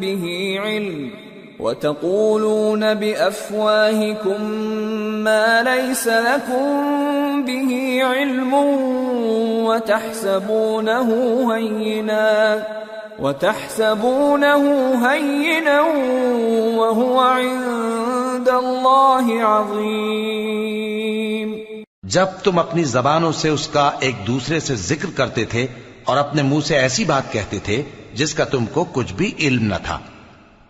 B: به علم وتحسبونه هينا وهو عند الله عظيم۔
C: جب تم اپنی زبانوں سے اس کا ایک دوسرے سے ذکر کرتے تھے اور اپنے منہ سے ایسی بات کہتے تھے جس کا تم کو کچھ بھی علم نہ تھا،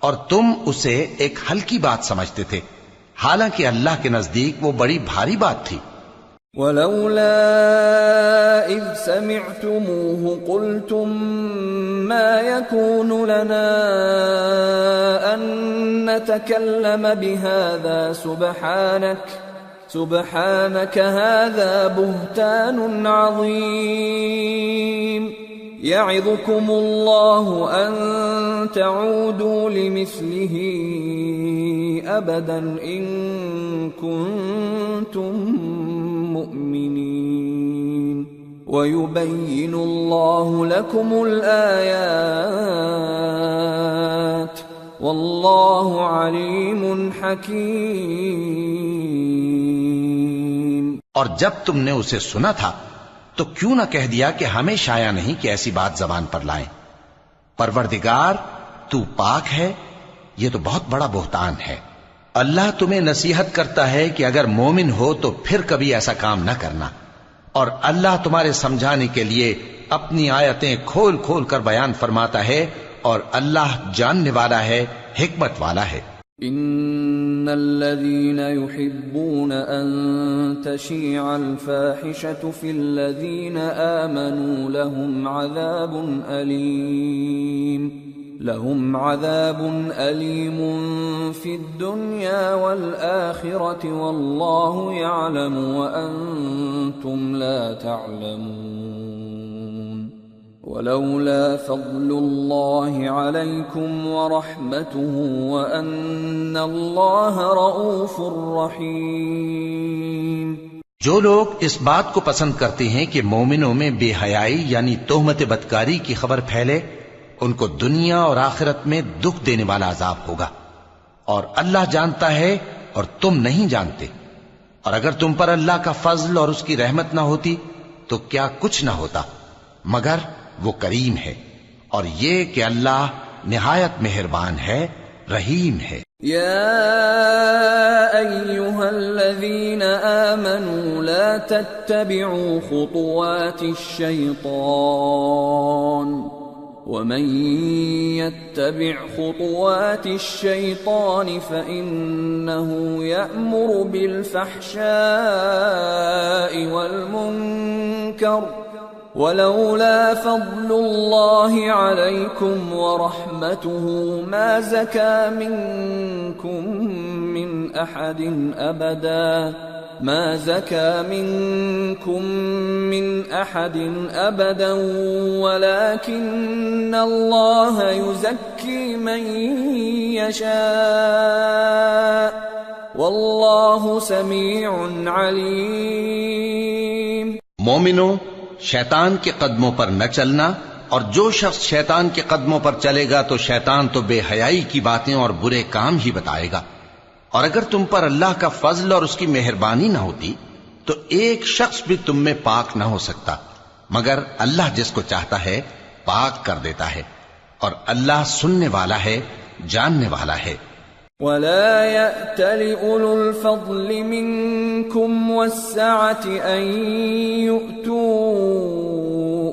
C: اور تم اسے ایک ہلکی بات سمجھتے تھے، حالانکہ اللہ کے نزدیک وہ بڑی بھاری بات تھی۔
B: ولولا اذ سمعتموه قلتم ما يكون لنا ان نتكلم بهذا سبحانك هذا بهتان عظيم يعظكم الله ان تعودوا لمثله ابدا ان كنتم مؤمنين ويبين الله لكم الآيات والله عليم حكيم۔
C: اور جب تم نے اسے سنا تھا تو کیوں نہ کہہ دیا کہ ہمیں شایع نہیں کہ ایسی بات زبان پر لائیں؟ پروردگار تو پاک ہے، یہ تو بہت بڑا بہتان ہے۔ اللہ تمہیں نصیحت کرتا ہے کہ اگر مومن ہو تو پھر کبھی ایسا کام نہ کرنا، اور اللہ تمہارے سمجھانے کے لیے اپنی آیتیں کھول کھول کر بیان فرماتا ہے، اور اللہ جاننے والا ہے، حکمت والا ہے۔
B: ان الذين يحبون ان تشيع الفاحشة في الذين آمنوا لهم عذاب أليم في الدنيا والآخرة والله يعلم وأنتم لا تعلمون۔ ولولا فضل الله عليكم ورحمته وأن الله رؤوف رحيم۔
C: جو لوگ اس بات کو پسند کرتے ہیں کہ مومنوں میں بے حیائی یعنی تہمت بدکاری کی خبر پھیلے، ان کو دنیا اور آخرت میں دکھ دینے والا عذاب ہوگا، اور اللہ جانتا ہے اور تم نہیں جانتے، اور اگر تم پر اللہ کا فضل اور اس کی رحمت نہ ہوتی تو کیا کچھ نہ ہوتا، مگر وہ کریم ہے، اور یہ کہ اللہ نہایت مہربان ہے، رحیم ہے۔
B: يا أيها الذين آمنوا لا تتبعوا خطوات الشيطان ومن يتبع خطوات الشيطان فإنه يأمر بالفحشاء والمنكر ولولا فضل الله عليكم ورحمته ما زكى منكم من أحد أبدا ولكن الله يزكي من يشاء والله سميع عليم۔
C: مومنو، شیطان کے قدموں پر نہ چلنا، اور جو شخص شیطان کے قدموں پر چلے گا تو شیطان تو بے حیائی کی باتیں اور برے کام ہی بتائے گا، اور اگر تم پر اللہ کا فضل اور اس کی مہربانی نہ ہوتی تو ایک شخص بھی تم میں پاک نہ ہو سکتا، مگر اللہ جس کو چاہتا ہے پاک کر دیتا ہے، اور اللہ سننے والا ہے، جاننے والا ہے۔
B: ولا يأتل أولو الفضل منكم والسعة أن يؤتوا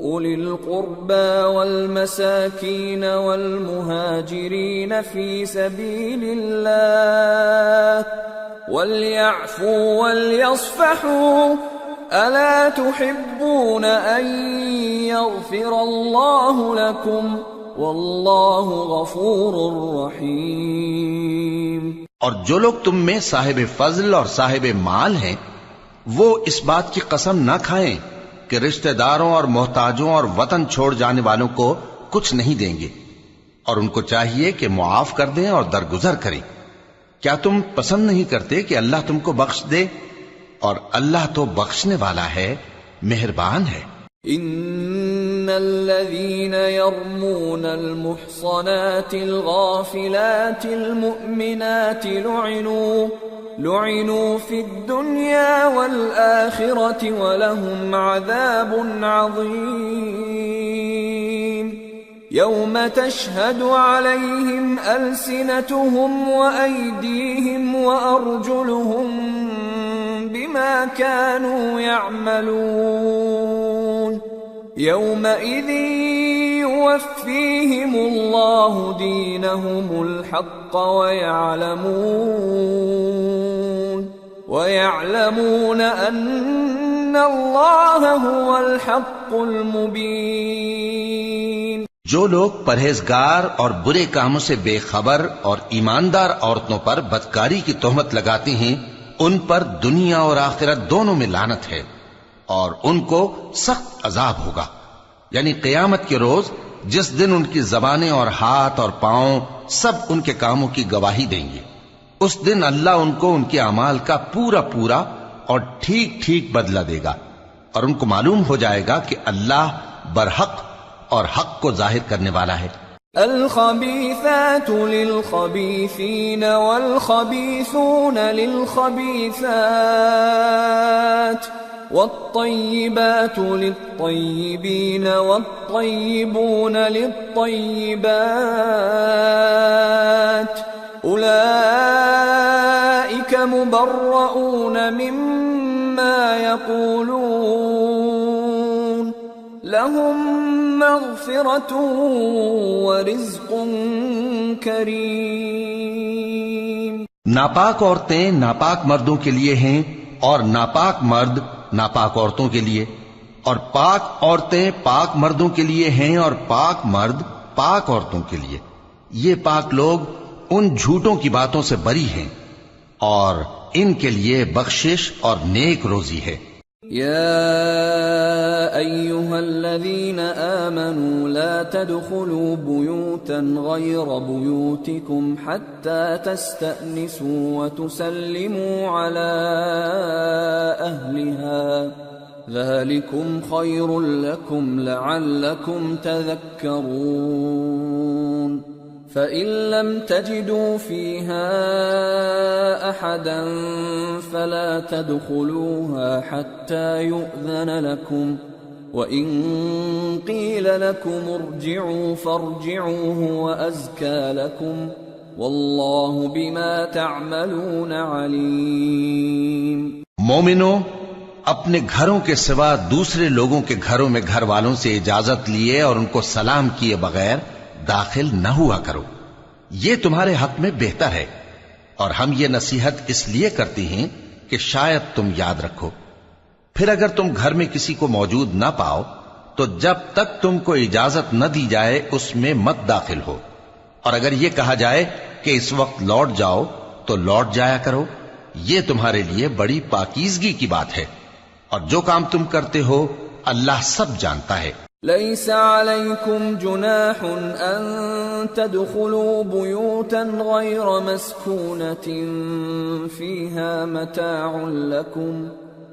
B: أولي القربى والمساكين والمهاجرين في سبيل الله وليعفوا وليصفحوا ألا تحبون أن يغفر الله لكم واللہ غفور رحیم۔
C: اور جو لوگ تم میں صاحب فضل اور صاحب مال ہیں وہ اس بات کی قسم نہ کھائیں کہ رشتہ داروں اور محتاجوں اور وطن چھوڑ جانے والوں کو کچھ نہیں دیں گے، اور ان کو چاہیے کہ معاف کر دیں اور درگزر کریں۔ کیا تم پسند نہیں کرتے کہ اللہ تم کو بخش دے؟ اور اللہ تو بخشنے والا ہے، مہربان ہے۔
B: ان الذين يرمون المحصنات الغافلات المؤمنات لعنوا في الدنيا والآخرة ولهم عذاب عظيم يوم تشهد عليهم ألسنتهم وأيديهم وأرجلهم بما كانوا يعملون يومئذ يوفيهم الله دينهم الحق ويعلمون أن الله هو الحق المبين۔
C: جو لوگ پرہیزگار اور برے کاموں سے بے خبر اور ایماندار عورتوں پر بدکاری کی تہمت لگاتے ہیں ان پر دنیا اور آخرت دونوں میں لعنت ہے، اور ان کو سخت عذاب ہوگا، یعنی قیامت کے روز جس دن ان کی زبانیں اور ہاتھ اور پاؤں سب ان کے کاموں کی گواہی دیں گے۔ اس دن اللہ ان کو ان کے اعمال کا پورا پورا اور ٹھیک ٹھیک بدلہ دے گا، اور ان کو معلوم ہو جائے گا کہ اللہ برحق اور حق کو ظاہر کرنے والا ہے۔
B: الخبيثات للخبيثين والخبيثون للخبيثات والطيبات للطيبين والطيبون للطيبات أولئك مبرؤون مما يقولون لهم مغفرة ورزق کریم۔
C: ناپاک عورتیں ناپاک مردوں کے لیے ہیں، اور ناپاک مرد ناپاک عورتوں کے لیے، اور پاک عورتیں پاک مردوں کے لیے ہیں، اور پاک مرد پاک عورتوں کے لیے۔ یہ پاک لوگ ان جھوٹوں کی باتوں سے بری ہیں، اور ان کے لیے بخشش اور نیک روزی ہے۔
B: يا أيها الذين آمنوا لا تدخلوا بيوتا غير بيوتكم حتى تستأنسوا وتسلموا على أهلها ذلكم خير لكم لعلكم تذكرون فإن لم تجدوا فيها أحدا فلا تدخلوها حتى يؤذن لكم وإن قيل لكم ارجعوا فارجعوا هو أزكى لكم والله بما تعملون عليم.
C: مومنو، اپنے گھروں کے سوا دوسرے لوگوں کے گھروں میں گھر والوں سے اجازت لیے اور ان کو سلام کیے بغیر داخل نہ ہوا کرو، یہ تمہارے حق میں بہتر ہے، اور ہم یہ نصیحت اس لیے کرتے ہیں کہ شاید تم یاد رکھو. پھر اگر تم گھر میں کسی کو موجود نہ پاؤ تو جب تک تم کو اجازت نہ دی جائے اس میں مت داخل ہو، اور اگر یہ کہا جائے کہ اس وقت لوٹ جاؤ تو لوٹ جایا کرو، یہ تمہارے لیے بڑی پاکیزگی کی بات ہے، اور جو کام تم کرتے ہو اللہ سب جانتا ہے.
B: ليس عليكم جناح أن تدخلوا بيوتا غير مسكونة فيها متاع لكم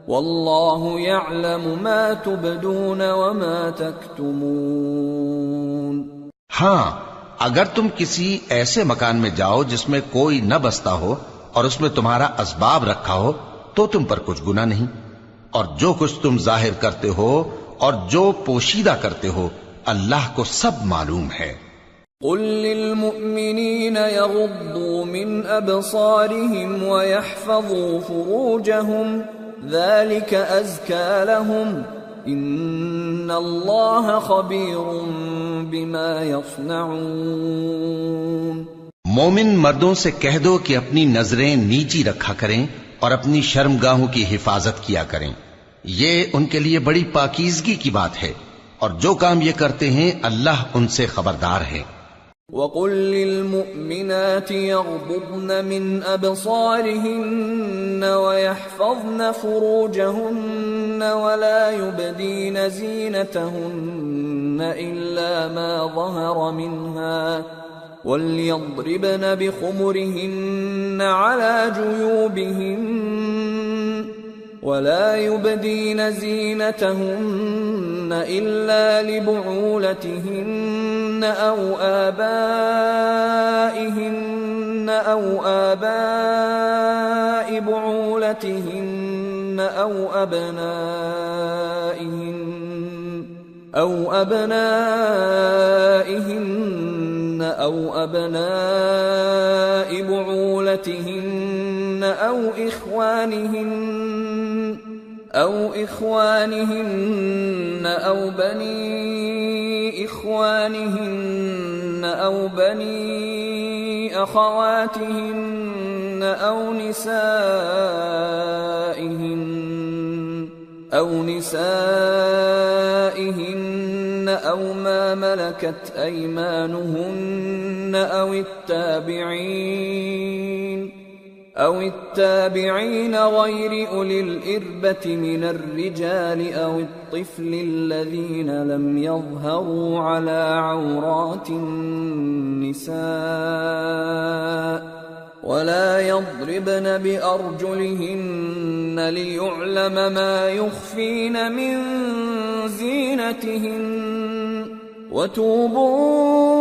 B: والله يعلم ما تبدون وما تكتمون.
C: ہاں، اگر تم کسی ایسے مکان میں جاؤ جس میں کوئی نہ بستا ہو اور اس میں تمہارا اسباب رکھا ہو تو تم پر کچھ گناہ نہیں، اور جو کچھ تم ظاہر کرتے ہو اور جو پوشیدہ کرتے ہو اللہ کو سب معلوم ہے.
B: قل للمؤمنین یغضوا من ابصارهم ویحفظوا فروجهم ذلك ازکى لهم ان اللہ خبیر بما یصنعون.
C: مومن مردوں سے کہہ دو کہ اپنی نظریں نیچی رکھا کریں اور اپنی شرمگاہوں کی حفاظت کیا کریں، یہ ان کے لیے بڑی پاکیزگی کی بات ہے، اور جو کام یہ کرتے ہیں اللہ ان سے خبردار ہے.
B: وَقُلْ لِلْمُؤْمِنَاتِ يَغْضُضْنَ مِنْ أَبْصَارِهِنَّ وَيَحْفَظْنَ فُرُوجَهُنَّ وَلَا يُبْدِينَ زِينَتَهُنَّ إِلَّا مَا ظَهَرَ مِنْهَا وَلْيَضْرِبْنَ بِخُمُرِهِنَّ عَلَى جُيُوبِهِنَّ ولا يبدين زينتهن إلا لبعولتهن أو آبائهن أو آباء بعولتهن أو أبنائهن أو أبناء بعولتهن أو إخوانهن أو بني إخوانهن أو بني أخواتهن أو نسائهن أو ما ملكت أيمانهن أو التابعين غير أولي الإربة من الرجال أو الطفل الذين لم يظهروا على عورات النساء ولا يضربن بأرجلهن ليعلم ما يخفين من زينتهن وتوبوا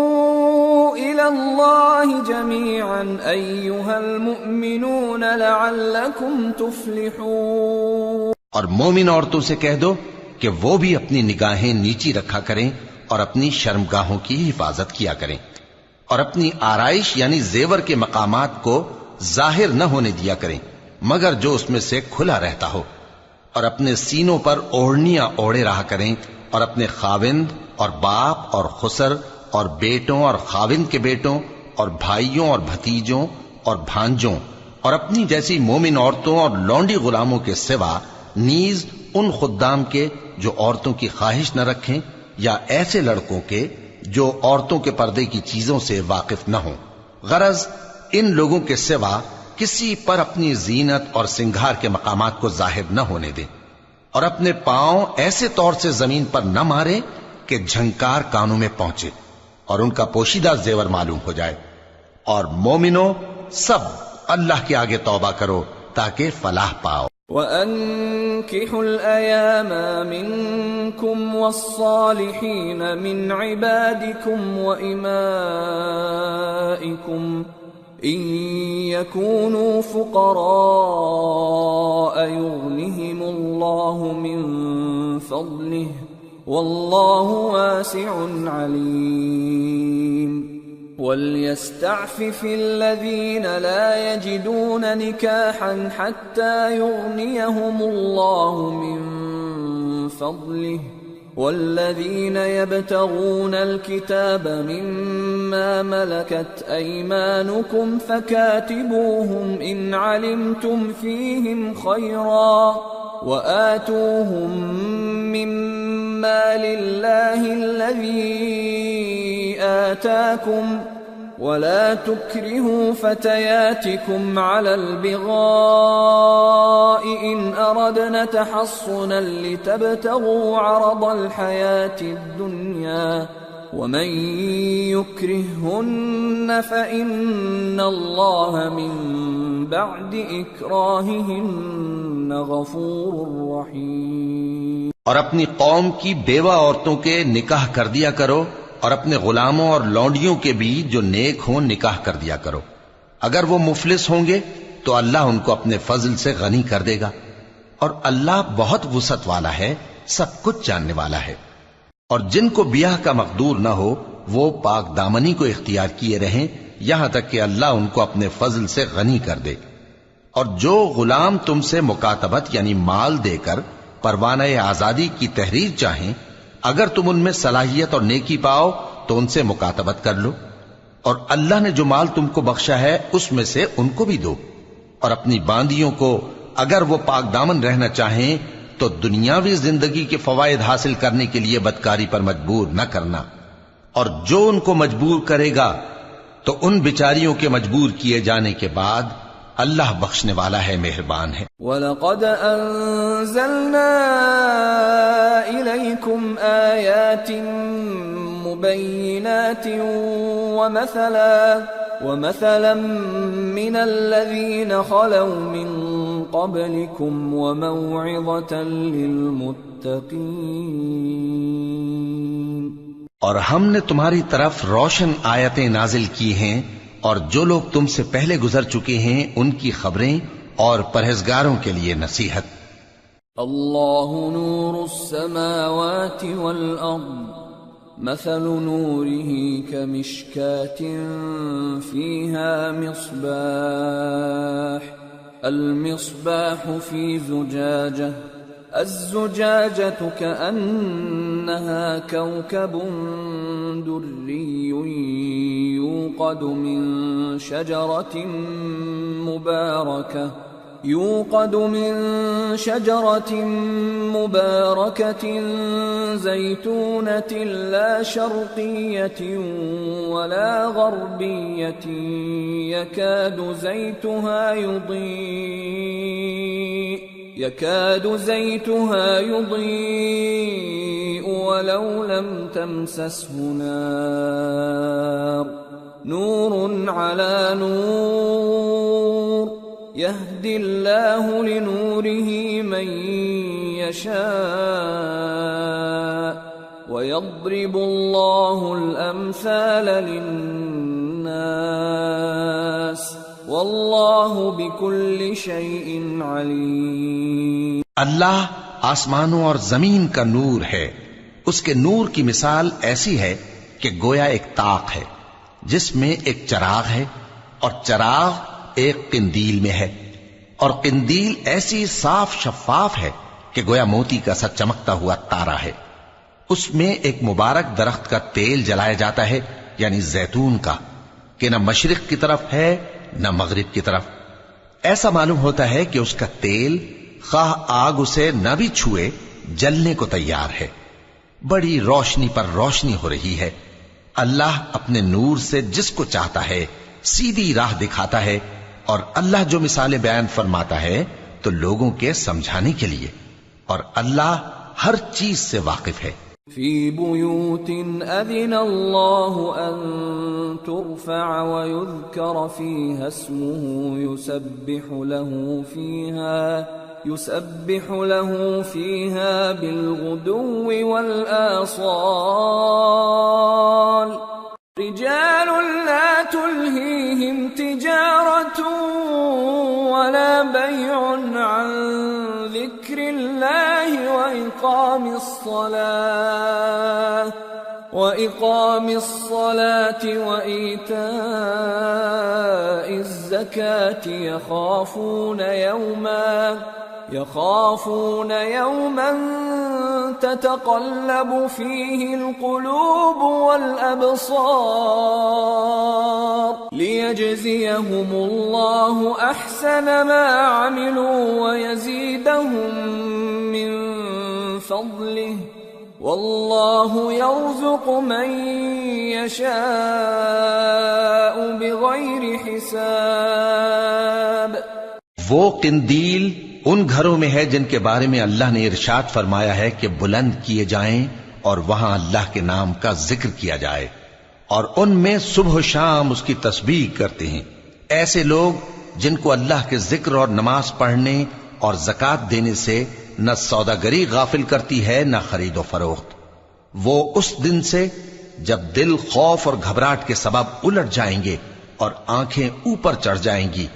B: إلى الله جميعا أيها المؤمنون لعلكم تفلحون.
C: اور مومن عورتوں سے کہہ دو کہ وہ بھی اپنی نگاہیں نیچی رکھا کریں اور اپنی شرمگاہوں کی حفاظت کیا کریں، اور اپنی آرائش یعنی زیور کے مقامات کو ظاہر نہ ہونے دیا کریں مگر جو اس میں سے کھلا رہتا ہو، اور اپنے سینوں پر اوڑھنیاں اوڑھے رہا کریں، اور اپنے خاوند اور باپ اور خسر اور بیٹوں اور خاوند کے بیٹوں اور بھائیوں اور بھتیجوں اور بھانجوں اور اپنی جیسی مومن عورتوں اور لونڈی غلاموں کے سوا نیز ان خدام کے جو عورتوں کی خواہش نہ رکھیں، یا ایسے لڑکوں کے جو عورتوں کے پردے کی چیزوں سے واقف نہ ہوں. غرض ان لوگوں کے سوا کسی پر اپنی زینت اور سنگھار کے مقامات کو ظاہر نہ ہونے دیں، اور اپنے پاؤں ایسے طور سے زمین پر نہ مارے کہ جھنکار کانوں میں پہنچے اور ان کا پوشیدہ زیور معلوم ہو جائے. اور مومنو سب اللہ کے آگے توبہ کرو تاکہ فلاح پاؤ.
B: وَأَنكِحُوا الْأَيَامَ مِنكُمْ وَالصَّالِحِينَ مِنْ عِبَادِكُمْ وَإِمَائِكُمْ إِن يَكُونُوا فُقَرَاءَ يُغْنِهِمُ اللَّهُ مِنْ فَضْلِهِ وَاللَّهُ وَاسِعٌ عَلِيمٌ. وَلْيَسْتَعْفِفِ الَّذِينَ لَا يَجِدُونَ نِكَاحًا حَتَّى يُغْنِيَهُمُ اللَّهُ مِنْ فَضْلِهِ وَالَّذِينَ يَبْتَغُونَ الْكِتَابَ مِمَّا مَلَكَتْ أَيْمَانُكُمْ فَكَاتِبُوهُمْ إِنْ عَلِمْتُمْ فِيهِمْ خَيْرًا وَآتُوهُمْ مِمَّا لِلَّهِ الَّذِي آتاكم ولا تكرهوا فتياتكم على البغاء إن أردنا تحصنا لتبتغوا عرض الحياة الدنيا ومن يكرههن فإن الله من بعد إكراههن غفور رحيم.
C: اور اپنی قوم کی بیوہ عورتوں کے نکاح کر دیا کرو اور اپنے غلاموں اور لونڈیوں کے بھی جو نیک ہوں نکاح کر دیا کرو. اگر وہ مفلس ہوں گے تو اللہ ان کو اپنے فضل سے غنی کر دے گا اور اللہ بہت وسعت والا ہے، سب کچھ جاننے والا ہے. اور جن کو بیاہ کا مقدور نہ ہو وہ پاک دامنی کو اختیار کیے رہیں یہاں تک کہ اللہ ان کو اپنے فضل سے غنی کر دے. اور جو غلام تم سے مکاتبت یعنی مال دے کر پروانہ آزادی کی تحریر چاہیں، اگر تم ان میں صلاحیت اور نیکی پاؤ تو ان سے مکاتبت کر لو، اور اللہ نے جو مال تم کو بخشا ہے اس میں سے ان کو بھی دو. اور اپنی باندیوں کو اگر وہ پاک دامن رہنا چاہیں تو دنیاوی زندگی کے فوائد حاصل کرنے کے لیے بدکاری پر مجبور نہ کرنا، اور جو ان کو مجبور کرے گا تو ان بیچاریوں کے مجبور کیے جانے کے بعد اللہ بخشنے والا ہے، مہربان ہے.
B: وَلَقَدْ أَنزَلْنَا إِلَيْكُمْ آيَاتٍ مُبَيِّنَاتٍ وَمَثَلًا مِّنَ الَّذِينَ خَلَوْا مِن قَبْلِكُمْ وَمَوْعِظَةً لِّلْمُتَّقِينَ.
C: اور ہم نے تمہاری طرف روشن آیتیں نازل کی ہیں اور جو لوگ تم سے پہلے گزر چکے ہیں ان کی خبریں اور پرہیزگاروں کے لیے نصیحت.
B: اللہ نور السماوات والارض مثل نوره كمشكاة فيها مصباح المصباح في زجاجة الزجاجة كأنها كوكب دري يوقد من شجرة مباركة زيتونة لا شرقية ولا غربية يكاد زيتها يضيء ولو لم تمسسه نار نور على نور يهدي الله لنوره من يشاء ويضرب الله الأمثال للناس واللہ بکل شیء علیم.
C: اللہ آسمانوں اور زمین کا نور ہے. اس کے نور کی مثال ایسی ہے کہ گویا ایک طاق ہے جس میں ایک چراغ ہے اور چراغ ایک قندیل میں ہے، اور قندیل ایسی صاف شفاف ہے کہ گویا موتی کا سا چمکتا ہوا تارا ہے. اس میں ایک مبارک درخت کا تیل جلایا جاتا ہے یعنی زیتون کا، کہ نہ مشرق کی طرف ہے نہ مغرب کی طرف. ایسا معلوم ہوتا ہے کہ اس کا تیل خواہ آگ اسے نہ بھی چھوئے جلنے کو تیار ہے. بڑی روشنی پر روشنی ہو رہی ہے. اللہ اپنے نور سے جس کو چاہتا ہے سیدھی راہ دکھاتا ہے، اور اللہ جو مثالیں بیان فرماتا ہے تو لوگوں کے سمجھانے کے لیے. اور اللہ ہر چیز سے واقف ہے.
B: فی بیوت اذن اللہ ان ترفع ویذکر فیہا اسمہ يسبح له فيها بالغدو والآصال رجال لا تلهيهم تجارة ولا بيع عن ذكر الله وإقام الصلاة وإيتاء الزكاة يخافون يوما تتقلب فيه القلوب والأبصار ليجزيهم الله أحسن ما عملوا ويزيدهم من فضله واللہ یرزق من یشاء بغیر حساب.
C: وہ قندیل ان گھروں میں ہے جن کے بارے میں اللہ نے ارشاد فرمایا ہے کہ بلند کیے جائیں اور وہاں اللہ کے نام کا ذکر کیا جائے، اور ان میں صبح و شام اس کی تسبیح کرتے ہیں. ایسے لوگ جن کو اللہ کے ذکر اور نماز پڑھنے اور زکوٰۃ دینے سے نہ سوداگری غافل کرتی ہے نہ خرید و فروخت. وہ اس دن سے جب دل خوف اور گھبراہٹ کے سبب الٹ جائیں گے اور آنکھیں اوپر چڑھ جائیں گی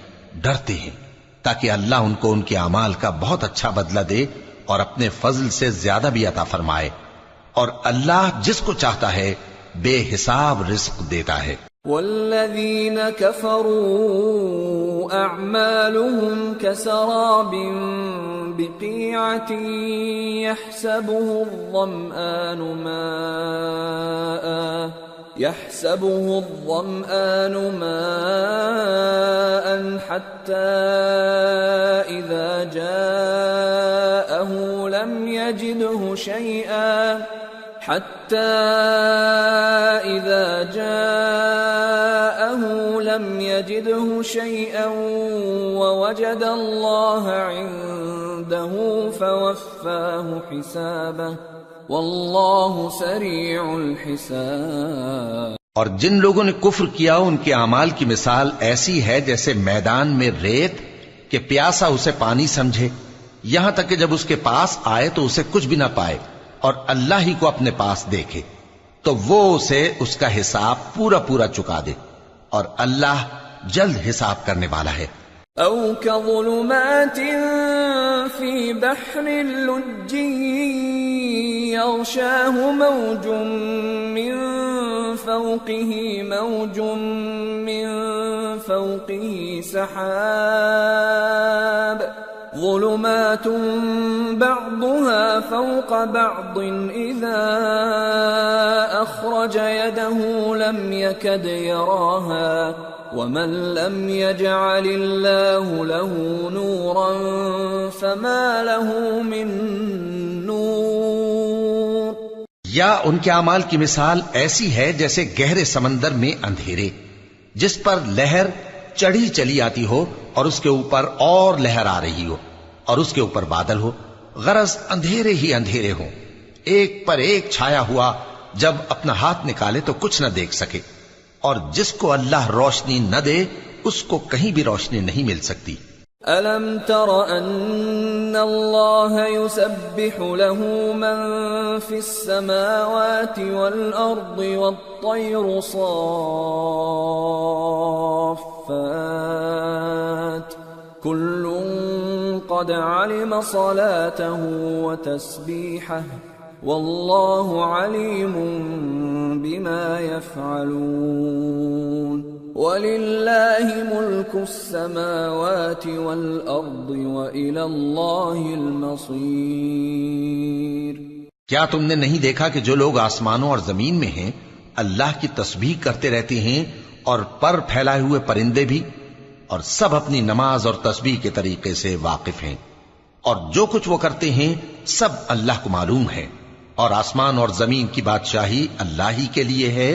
C: ڈرتے ہیں، تاکہ اللہ ان کو ان کے اعمال کا بہت اچھا بدلہ دے اور اپنے فضل سے زیادہ بھی عطا فرمائے. اور اللہ جس کو چاہتا ہے بے حساب رزق دیتا ہے.
B: والذین کفروا اعمالهم کسراب بقیعة يحسبه الظمآن ماء حتى إذا جاءه لم يجده شيئا ووجد الله عنده فوفاه حسابه واللہ سریع الحساب.
C: اور جن لوگوں نے کفر کیا ان کے اعمال کی مثال ایسی ہے جیسے میدان میں ریت کہ پیاسا اسے پانی سمجھے، یہاں تک کہ جب اس کے پاس آئے تو اسے کچھ بھی نہ پائے اور اللہ ہی کو اپنے پاس دیکھے تو وہ اسے اس کا حساب پورا پورا چکا دے، اور اللہ جلد حساب کرنے والا ہے.
B: او كظلمات في بحر لجي يغشاه موج من فوقه سحاب ظلمات بعضها فوق بعض إذا أخرج يده لم يكد يراها ومن لم يجعل الله له نورا فما له من نور.
C: یا ان کے اعمال کی مثال ایسی ہے جیسے گہرے سمندر میں اندھیرے جس پر لہر چڑھی چلی آتی ہو اور اس کے اوپر اور لہر آ رہی ہو اور اس کے اوپر بادل ہو، غرض اندھیرے ہی اندھیرے ہوں، ایک پر ایک چھایا ہوا، جب اپنا ہاتھ نکالے تو کچھ نہ دیکھ سکے. اور جس کو اللہ روشنی نہ دے اس کو کہیں بھی روشنی نہیں مل سکتی.
B: أَلَمْ تَرَ أَنَّ اللَّهَ يُسَبِّحُ لَهُ مَن فِي السَّمَاوَاتِ وَالْأَرْضِ وَالطَّيْرُ صَافَّاتٍ كُلٌّ قَدْ عَلِمَ صَلَاتَهُ وَتَسْبِيحَهُ وَاللَّهُ عَلِيمٌ بِمَا يَفْعَلُونَ. وَلِلَّهِ مُلْكُ السَّمَاوَاتِ وَالْأَرْضِ وَإِلَى اللَّهِ الْمَصِيرُ.
C: کیا تم نے نہیں دیکھا کہ جو لوگ آسمانوں اور زمین میں ہیں اللہ کی تسبیح کرتے رہتے ہیں اور پر پھیلائے ہوئے پرندے بھی، اور سب اپنی نماز اور تسبیح کے طریقے سے واقف ہیں، اور جو کچھ وہ کرتے ہیں سب اللہ کو معلوم ہے. اور آسمان اور زمین کی بادشاہی اللہ ہی کے لیے ہے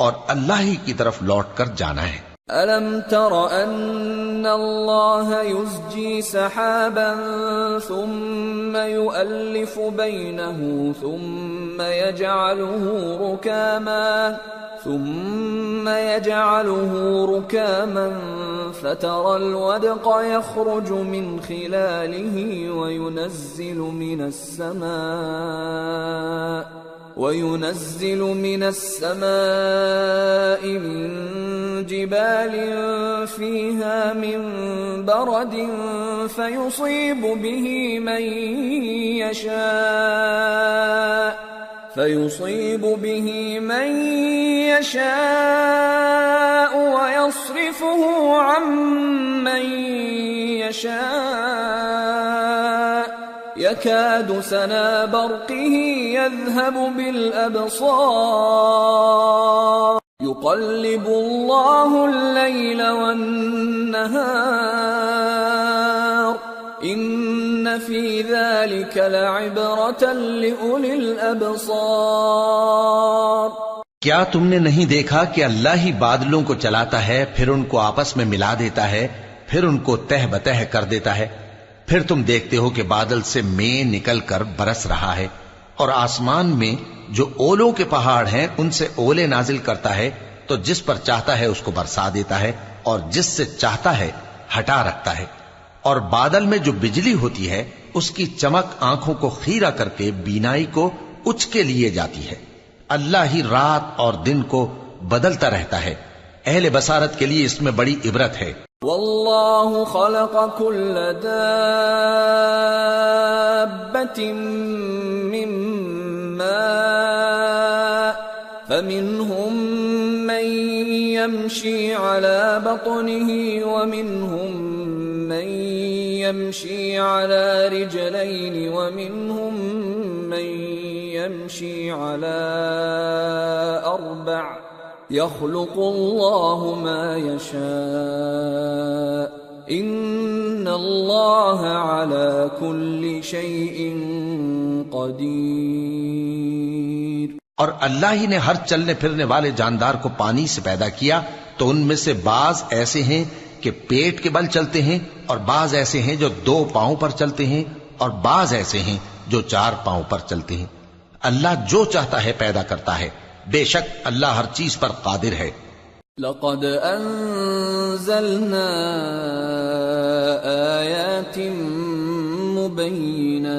C: اور اللہ ہی کی طرف لوٹ کر جانا ہے.
B: أَلَمْ تَرَ أَنَّ أن الله يزجي سحابا ثم يؤلف بينه ثم يجعله ركاما فترى الودق يخرج من خلاله وينزل من السماء من جبال فيها من برد فيصيب به من يشاء ويصرفه عن من يشاء يكاد سنا برقه يذهب بالأبصار يقلب الله الليل والنهار إن في ذلك لعبرة لأولي الأبصار۔
C: کیا تم نے نہیں دیکھا کہ اللہ ہی بادلوں کو چلاتا ہے، پھر ان کو آپس میں ملا دیتا ہے، پھر ان کو تہ بتہ کر دیتا ہے، پھر تم دیکھتے ہو کہ بادل سے مے نکل کر برس رہا ہے، اور آسمان میں جو اولوں کے پہاڑ ہیں ان سے اولے نازل کرتا ہے، تو جس پر چاہتا ہے اس کو برسا دیتا ہے اور جس سے چاہتا ہے ہٹا رکھتا ہے، اور بادل میں جو بجلی ہوتی ہے اس کی چمک آنکھوں کو خیرہ کر کے بینائی کو اچ کے لیے جاتی ہے۔ اللہ ہی رات اور دن کو بدلتا رہتا ہے، اہل بصارت کے لیے اس میں بڑی عبرت ہے۔
B: واللہ خلق كل دابة من ماء فمنهم من يمشي على بطنه ومنهم من يمشي على رجلين ومنهم من يمشي على أربع يخلق الله ما يشاء إن الله على كل شيء قدير۔
C: اور اللہ ہی نے ہر چلنے پھرنے والے جاندار کو پانی سے پیدا کیا، تو ان میں سے بعض ایسے ہیں کہ پیٹ کے بل چلتے ہیں، اور بعض ایسے ہیں جو 2 پاؤں پر چلتے ہیں، اور بعض ایسے ہیں جو 4 پاؤں پر چلتے ہیں۔ اللہ جو چاہتا ہے پیدا کرتا ہے، بے شک اللہ ہر چیز پر قادر ہے۔
B: لقد انزلنا آیات مبینات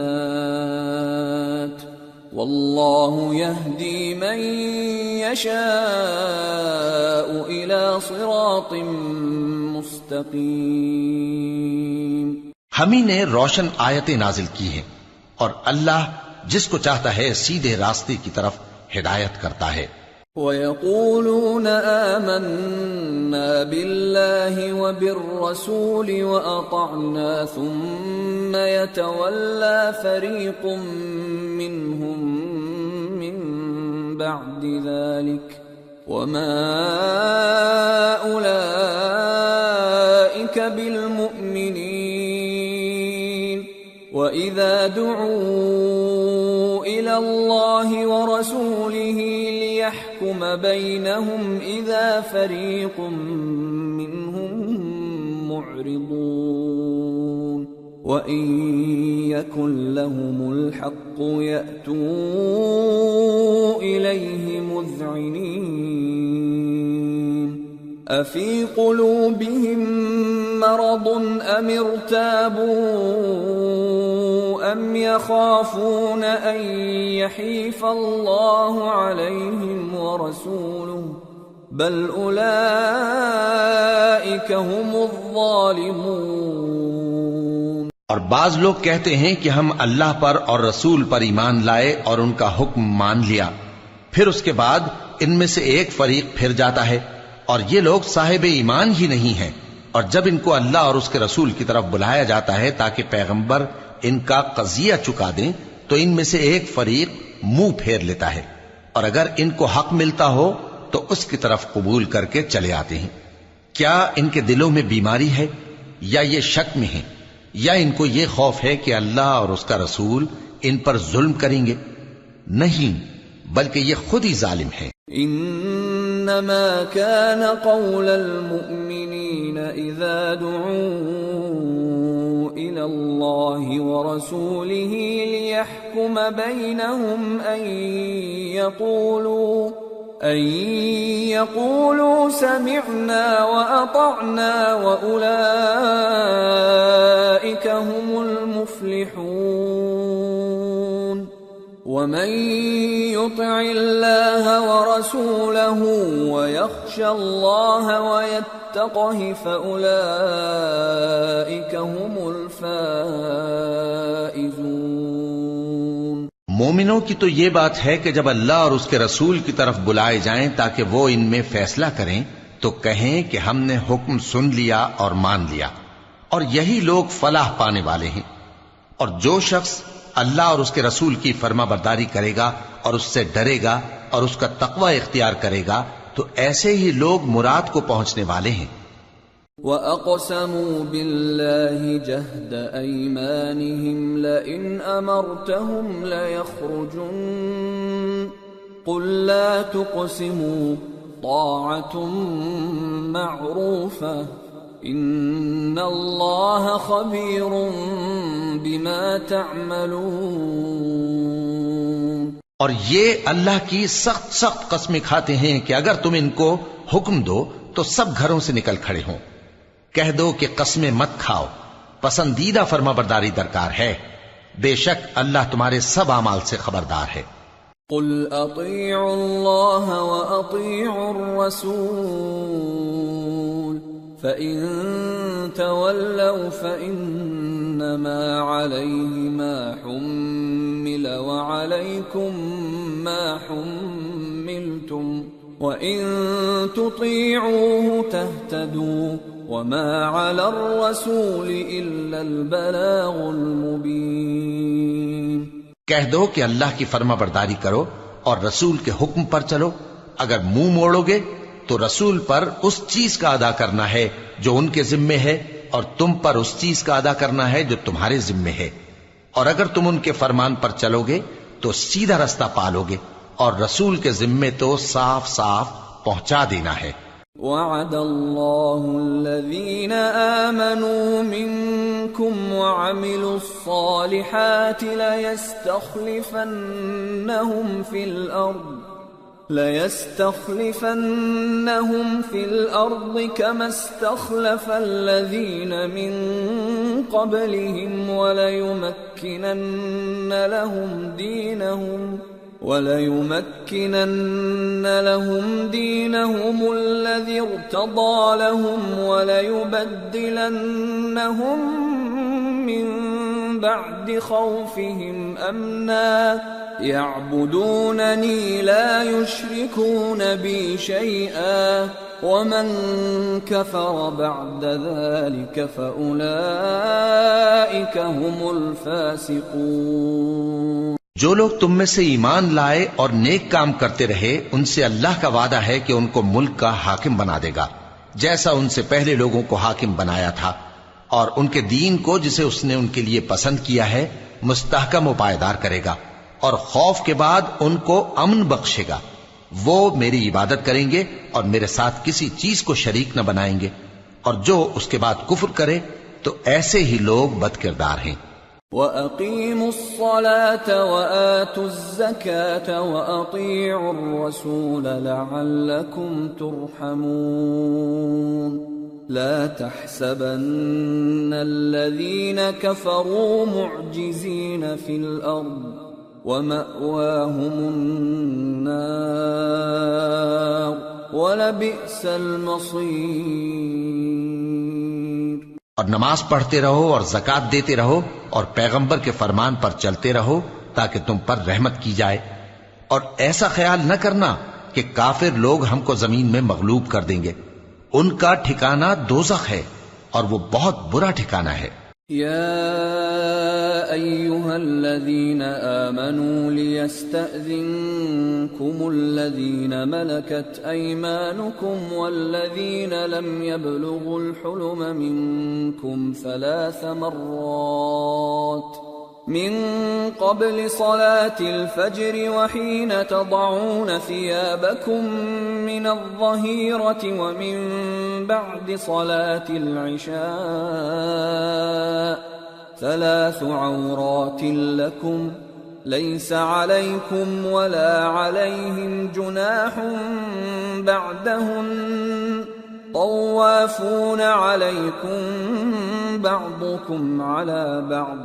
B: واللہ یہدی من یشاء الى صراط مستقیم۔
C: ہم ہی نے روشن آیتیں نازل کی ہیں، اور اللہ جس کو چاہتا ہے سیدھے راستے کی طرف ہدایت کرتا ہے۔
B: وَيَقُولُونَ آمَنَّا بِاللَّهِ وَبِالرَّسُولِ وَأَطَعْنَا ثُمَّ يَتَوَلَّى فَرِيقٌ مِّنْهُمْ مِّن بَعْدِ ذَلِكَ وَمَا أُولَئِكَ بِالْمُؤْمِنِينَ وَإِذَا دُعُوا إِلَى اللَّهِ وَرَسُولِهِ لِيَحْكُمَ بَيْنَهُمْ إِذَا فَرِيقٌ مِّنْهُمْ مُعْرِضُونَ وَإِن يَكُن لَّهُمُ الْحَقُّ يَأْتُوا إِلَيْهِ مُذْعِنِينَ أَفِي قُلُوبِهِم مَّرَضٌ أَمِ ارْتَابُوا أَمْ يَخَافُونَ أَن يَحِيفَ اللَّهُ عَلَيْهِمْ وَرَسُولُهُ بَلْ أُولَئِكَ هُمُ الظَّالِمُونَ۔
C: اور بعض لوگ کہتے ہیں کہ ہم اللہ پر اور رسول پر ایمان لائے اور ان کا حکم مان لیا، پھر اس کے بعد ان میں سے ایک فریق پھر جاتا ہے، اور یہ لوگ صاحب ایمان ہی نہیں ہیں، اور جب ان کو اللہ اور اس کے رسول کی طرف بلایا جاتا ہے تاکہ پیغمبر ان کا قضیہ چکا دیں، تو ان میں سے ایک فریق منہ پھیر لیتا ہے، اور اگر ان کو حق ملتا ہو تو اس کی طرف قبول کر کے چلے آتے ہیں۔ کیا ان کے دلوں میں بیماری ہے، یا یہ شک میں ہیں، یا ان کو یہ خوف ہے کہ اللہ اور اس کا رسول ان پر ظلم کریں گے؟ نہیں، بلکہ یہ خود ہی ظالم ہیں۔
B: انما كان قول المؤمنين إذا دعوا إلى الله ورسوله ليحكم بينهم أن يقولوا سمعنا وأطعنا وأولئك هم المفلحون ومن يطع الله ورسوله ويخشى الله ويتقه فأولئك هم الفائزون۔
C: مومنوں کی تو یہ بات ہے کہ جب اللہ اور اس کے رسول کی طرف بلائے جائیں تاکہ وہ ان میں فیصلہ کریں تو کہیں کہ ہم نے حکم سن لیا اور مان لیا، اور یہی لوگ فلاح پانے والے ہیں۔ اور جو شخص اللہ اور اس کے رسول کی فرما برداری کرے گا اور اس سے ڈرے گا اور اس کا تقوی اختیار کرے گا تو ایسے ہی لوگ مراد کو پہنچنے والے ہیں۔
B: وَأَقْسَمُوا بِاللَّهِ جَهْدَ أَيْمَانِهِمْ لَئِنْ أَمَرْتَهُمْ لَيَخْرُجُنَّ قُلْ لَا تُقْسِمُوا طَاعَةٌ مَّعْرُوفَةٌ إِنَّ اللَّهَ خَبِيرٌ بِمَا تَعْمَلُونَ۔
C: اور یہ اللہ کی سخت سخت قسمیں کھاتے ہیں کہ اگر تم ان کو حکم دو تو سب گھروں سے نکل کھڑے ہوں۔ کہہ دو کہ قسمیں مت کھاؤ، پسندیدہ فرما برداری درکار ہے، بے شک اللہ تمہارے سب اعمال سے خبردار ہے۔
B: قل اطیعوا اللہ واطیعوا الرسول فإن تولوا فإنما عليه ما حمل وعليكم ما حملتم وإن تطيعوه تهتدوا وما على الرسول إلا البلاغ المبين۔
C: کہہ دو کہ اللہ کی فرما برداری کرو اور رسول کے حکم پر چلو، اگر منہ موڑو گے تو رسول پر اس چیز کا ادا کرنا ہے جو ان کے ذمے ہے اور تم پر اس چیز کا ادا کرنا ہے جو تمہارے ذمے ہے، اور اگر تم ان کے فرمان پر چلو گے تو سیدھا رستہ پالو گے، اور رسول کے ذمے تو صاف صاف پہنچا دینا ہے۔
B: وعد اللہ الذین آمنوا منکم وعملوا الصالحات ليستخلفنهم في الأرض كما استخلف الذين من قبلهم وليمكنن لهم دينهم الذي ارتضى لهم وليبدلنهم من بعد خوفهم أمنا يعبدونني لا يشركون بي شيئا ومن كفر بعد ذلك فأولئك هم الفاسقون۔
C: جو لوگ تم میں سے ایمان لائے اور نیک کام کرتے رہے ان سے اللہ کا وعدہ ہے کہ ان کو ملک کا حاکم بنا دے گا، جیسا ان سے پہلے لوگوں کو حاکم بنایا تھا، اور ان کے دین کو جسے اس نے ان کے لیے پسند کیا ہے مستحکم و پائیدار کرے گا، اور خوف کے بعد ان کو امن بخشے گا۔ وہ میری عبادت کریں گے اور میرے ساتھ کسی چیز کو شریک نہ بنائیں گے، اور جو اس کے بعد کفر کرے تو ایسے ہی لوگ بد کردار ہیں۔
B: وَأَقِيمُوا الصَّلَاةَ وَآتُوا الزَّكَاةَ وَأَطِيعُوا الرَّسُولَ لَعَلَّكُمْ تُرْحَمُونَ لَا تَحْسَبَنَّ الَّذِينَ كَفَرُوا مُعْجِزِينَ فِي الْأَرْضِ وَمَأْوَاهُمُ النَّارُ وَلَبِئْسَ الْمَصِيرُ۔
C: اور نماز پڑھتے رہو اور زکوٰۃ دیتے رہو اور پیغمبر کے فرمان پر چلتے رہو تاکہ تم پر رحمت کی جائے، اور ایسا خیال نہ کرنا کہ کافر لوگ ہم کو زمین میں مغلوب کر دیں گے، ان کا ٹھکانہ دوزخ ہے اور وہ بہت برا ٹھکانہ ہے۔
B: یا ایھا الذین آمنوا لیستأذنکم الذین ملکت ایمانکم والذین لم یبلغوا الحلم منکم ثلاث مرات من قبل صلاة الفجر وحين تضعون ثيابكم من الظهيرة ومن بعد صلاة العشاء 3 عورات لكم ليس عليكم ولا عليهم جناح بعدهن طوافون عليكم بعضكم على بعض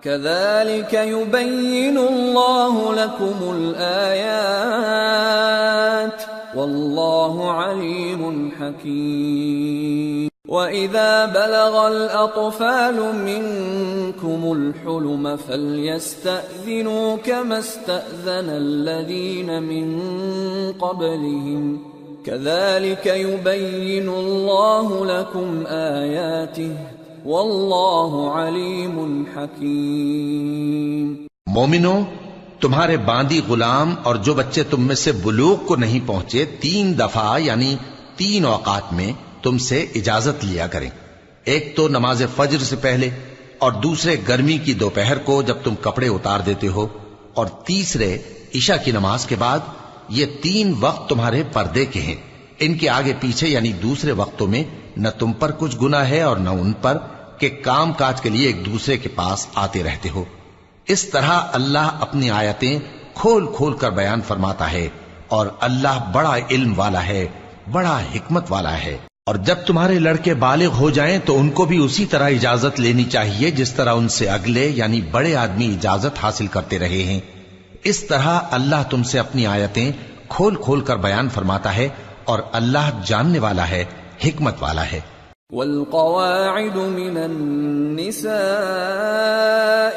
B: كذلك يبين الله لكم الآيات والله عليم حكيم وَإِذَا بَلَغَ الْأَطْفَالُ مِنْكُمُ الْحُلُمَ فَلْيَسْتَأْذِنُوا كَمَا اسْتَأْذَنَ الَّذِينَ مِنْ قَبْلِهِمْ كَذَلِكَ يُبَيِّنُ اللَّهُ لَكُمْ آيَاتِهِ وَاللَّهُ عَلِيمٌ حَكِيمٌ۔
C: مومنو، تمہارے باندی غلام اور جو بچے تم میں سے بلوغ کو نہیں پہنچے 3 دفعہ یعنی 3 اوقات میں تم سے اجازت لیا کریں، ایک تو نماز فجر سے پہلے، اور دوسرے گرمی کی دوپہر کو جب تم کپڑے اتار دیتے ہو، اور تیسرے عشاء کی نماز کے بعد۔ یہ 3 وقت تمہارے پردے کے ہیں، ان کے آگے پیچھے یعنی دوسرے وقتوں میں نہ تم پر کچھ گناہ ہے اور نہ ان پر کہ کام کاج کے لیے ایک دوسرے کے پاس آتے رہتے ہو۔ اس طرح اللہ اپنی آیتیں کھول کھول کر بیان فرماتا ہے، اور اللہ بڑا علم والا ہے، بڑا حکمت والا ہے۔ اور جب تمہارے لڑکے بالغ ہو جائیں تو ان کو بھی اسی طرح اجازت لینی چاہیے جس طرح ان سے اگلے یعنی بڑے آدمی اجازت حاصل کرتے رہے ہیں۔ اس طرح اللہ تم سے اپنی آیتیں کھول کھول کر بیان فرماتا ہے، اور اللہ جاننے والا ہے، حکمت والا ہے۔
B: والقواعد من النساء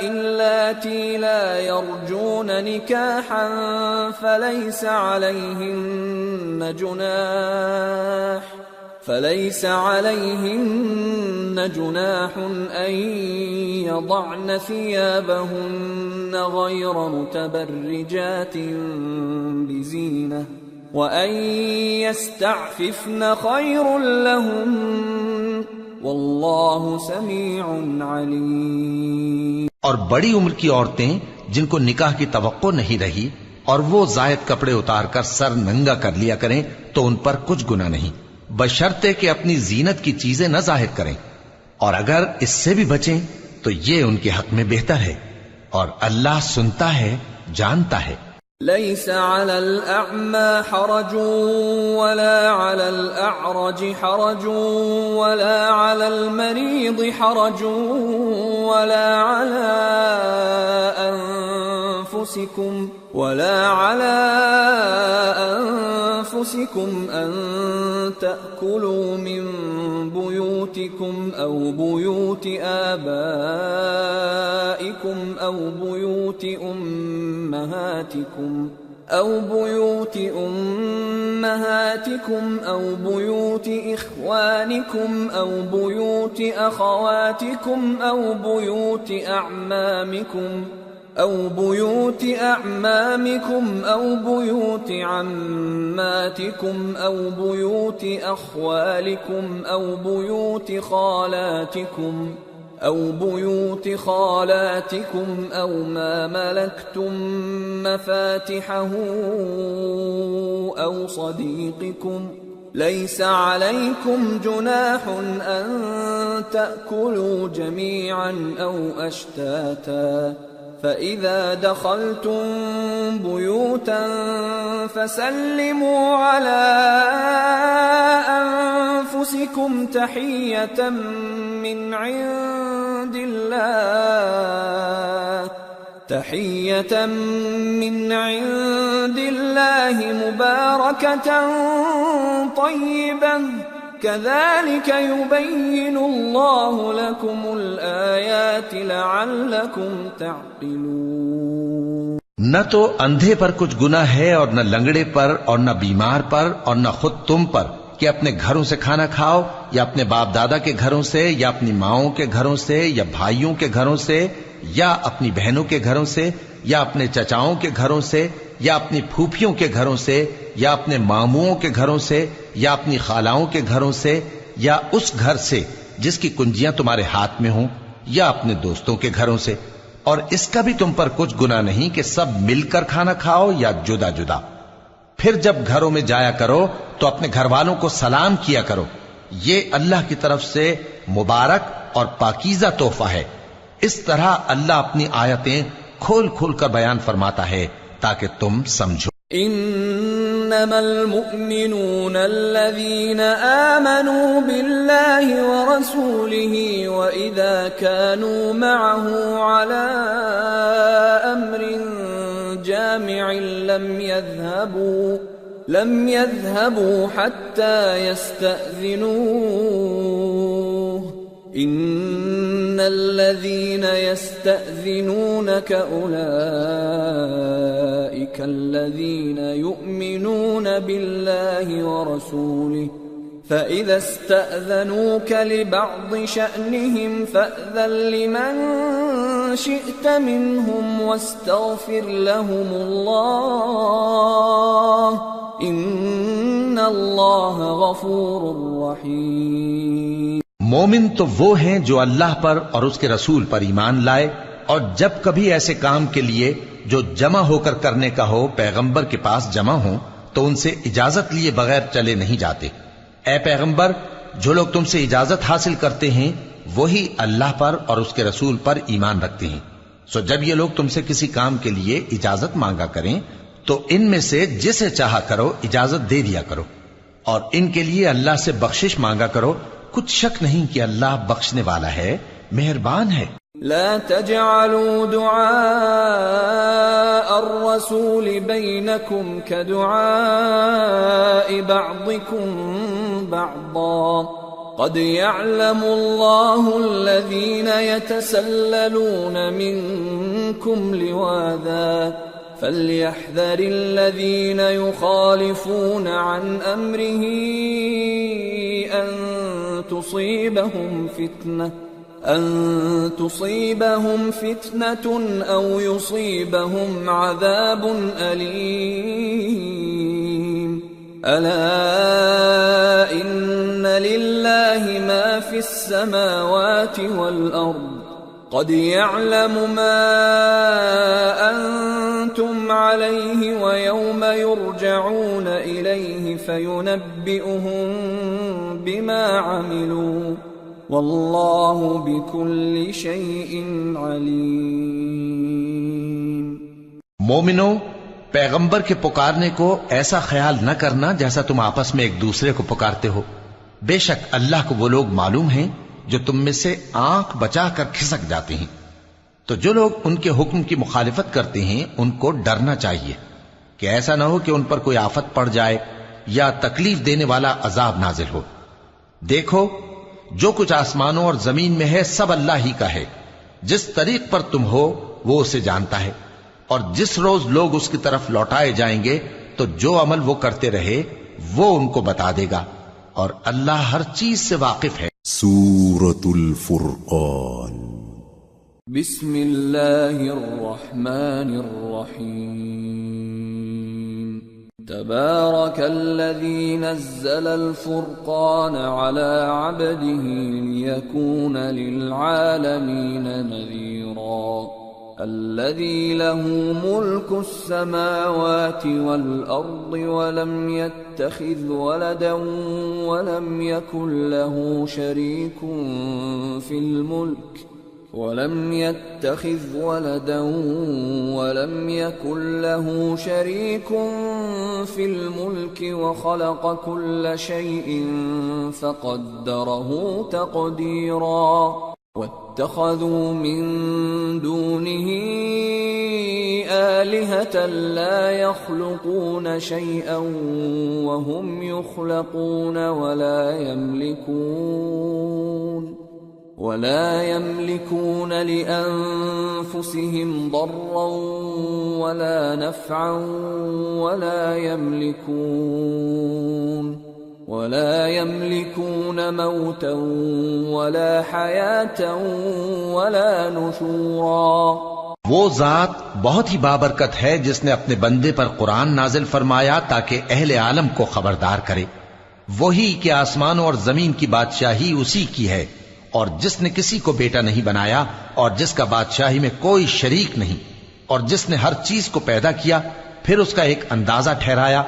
B: اللاتي لا يرجون نكاحا فليس عليهن جناح أن يضعن ثيابهن غير متبرجات بزينة وأن يستعففن خير لهم والله سميع عليم۔
C: اور بڑی عمر کی عورتیں جن کو نکاح کی توقع نہیں رہی اور وہ زائد کپڑے اتار کر سر ننگا کر لیا کریں تو ان پر کچھ گناہ نہیں، بشرطے کہ اپنی زینت کی چیزیں نہ ظاہر کریں، اور اگر اس سے بھی بچیں تو یہ ان کے حق میں بہتر ہے، اور اللہ سنتا ہے، جانتا ہے۔
B: ليس على الأعمى حرج ولا على الأعرج حرج ولا على المريض حرج ولا على أنفسكم أن تأكلوا من بيوتكم أو بيوت آبائكم أو بيوت أمهاتكم أو بيوت إخوانكم أو بيوت أخواتكم أو بيوت أعمامكم أو بيوت عماتكم أو بيوت أخوالكم أو بيوت خالاتكم أو ما ملكتم مفاتحه أو صديقكم ليس عليكم جناح أن تأكلوا جميعا أو أشتاتا فإذا دخلتم بيوتا فسلموا على أنفسكم تحية من عند الله مباركة طيبة كذلك يبين الله لكم الآيات لعلكم تعقلون۔
C: نہ تو اندھے پر کچھ گناہ ہے اور نہ لنگڑے پر اور نہ بیمار پر اور نہ خود تم پر کہ اپنے گھروں سے کھانا کھاؤ، یا اپنے باپ دادا کے گھروں سے، یا اپنی ماؤں کے گھروں سے، یا بھائیوں کے گھروں سے، یا اپنی بہنوں کے گھروں سے، یا اپنے چچاؤں کے گھروں سے، یا اپنی پھوپھیوں کے گھروں سے، یا اپنے ماموؤں کے گھروں سے، یا اپنی خالاؤں کے گھروں سے، یا اس گھر سے جس کی کنجیاں تمہارے ہاتھ میں ہوں، یا اپنے دوستوں کے گھروں سے، اور اس کا بھی تم پر کچھ گناہ نہیں کہ سب مل کر کھانا کھاؤ یا جدا جدا۔ پھر جب گھروں میں جایا کرو تو اپنے گھر والوں کو سلام کیا کرو، یہ اللہ کی طرف سے مبارک اور پاکیزہ تحفہ ہے۔ اس طرح اللہ اپنی آیتیں کھول کھول کر بیان فرماتا ہے تاکہ تم سمجھو۔
B: انما المؤمنون الذين آمنوا بالله ورسوله واذا كانوا معه على امر جامع لم يذهبوا حتى يستأذنوه ان الذين يستأذنونك اولئك الذين يؤمنون بالله ورسوله فإذا استأذنوك لبعض شأنهم فأذن لمن شئت منهم واستغفر لهم الله إن الله غفور رحيم۔
C: مومن تو وہ ہیں جو اللہ پر اور اس کے رسول پر ایمان لائے، اور جب کبھی ایسے کام کے لیے جو جمع ہو کر کرنے کا ہو پیغمبر کے پاس جمع ہوں تو ان سے اجازت لیے بغیر چلے نہیں جاتے۔ اے پیغمبر، جو لوگ تم سے اجازت حاصل کرتے ہیں وہی اللہ پر اور اس کے رسول پر ایمان رکھتے ہیں، سو جب یہ لوگ تم سے کسی کام کے لیے اجازت مانگا کریں تو ان میں سے جسے چاہا کرو اجازت دے دیا کرو، اور ان کے لیے اللہ سے بخشش مانگا کرو، کچھ شک نہیں کہ اللہ بخشنے والا ہے، مہربان ہے۔
B: لا تجعلوا دعاء الرسول بينكم كدعاء بعضكم بعضا قد يعلم الله الذين يتسللون منكم لواذا فليحذر الذين يخالفون عن أمره أن تصيبهم فتنة أو يصيبهم عذاب أليم ألا إن لله ما في السماوات والأرض قد يعلم ما أنتم عليه ويوم يرجعون إليه فينبئهم بما عملوا واللہ بکل شیء علیم۔
C: مومنو، پیغمبر کے پکارنے کو ایسا خیال نہ کرنا جیسا تم آپس میں ایک دوسرے کو پکارتے ہو، بے شک اللہ کو وہ لوگ معلوم ہیں جو تم میں سے آنکھ بچا کر کھسک جاتے ہیں، تو جو لوگ ان کے حکم کی مخالفت کرتے ہیں ان کو ڈرنا چاہیے کہ ایسا نہ ہو کہ ان پر کوئی آفت پڑ جائے یا تکلیف دینے والا عذاب نازل ہو۔ دیکھو، جو کچھ آسمانوں اور زمین میں ہے سب اللہ ہی کا ہے، جس طریق پر تم ہو وہ اسے جانتا ہے، اور جس روز لوگ اس کی طرف لوٹائے جائیں گے تو جو عمل وہ کرتے رہے وہ ان کو بتا دے گا، اور اللہ ہر چیز سے واقف ہے۔
A: سورة الفرقان۔
B: بسم اللہ الرحمن الرحیم۔ تبارك الذي نزل الفرقان على عبده ليكون للعالمين نذيرا الذي له ملك السماوات والأرض ولم يتخذ ولدا ولم يكن له شريك في الملك ولم يتخذ ولدا ولم يكن له شريك في الملك وخلق كل شيء فقدره تقديرا واتخذوا من دونه آلهة لا يخلقون شيئا وهم يخلقون ولا يملكون لأنفسهم ضرا ولا نفعا ولا يملكون موتا ولا حياة ولا نشورا۔
C: وہ ذات بہت ہی بابرکت ہے جس نے اپنے بندے پر قرآن نازل فرمایا تاکہ اہل عالم کو خبردار کرے، وہی کہ آسمانوں اور زمین کی بادشاہی اسی کی ہے، اور جس نے کسی کو بیٹا نہیں بنایا اور جس کا بادشاہی میں کوئی شریک نہیں اور جس نے ہر چیز کو پیدا کیا پھر اس کا ایک اندازہ ٹھہرایا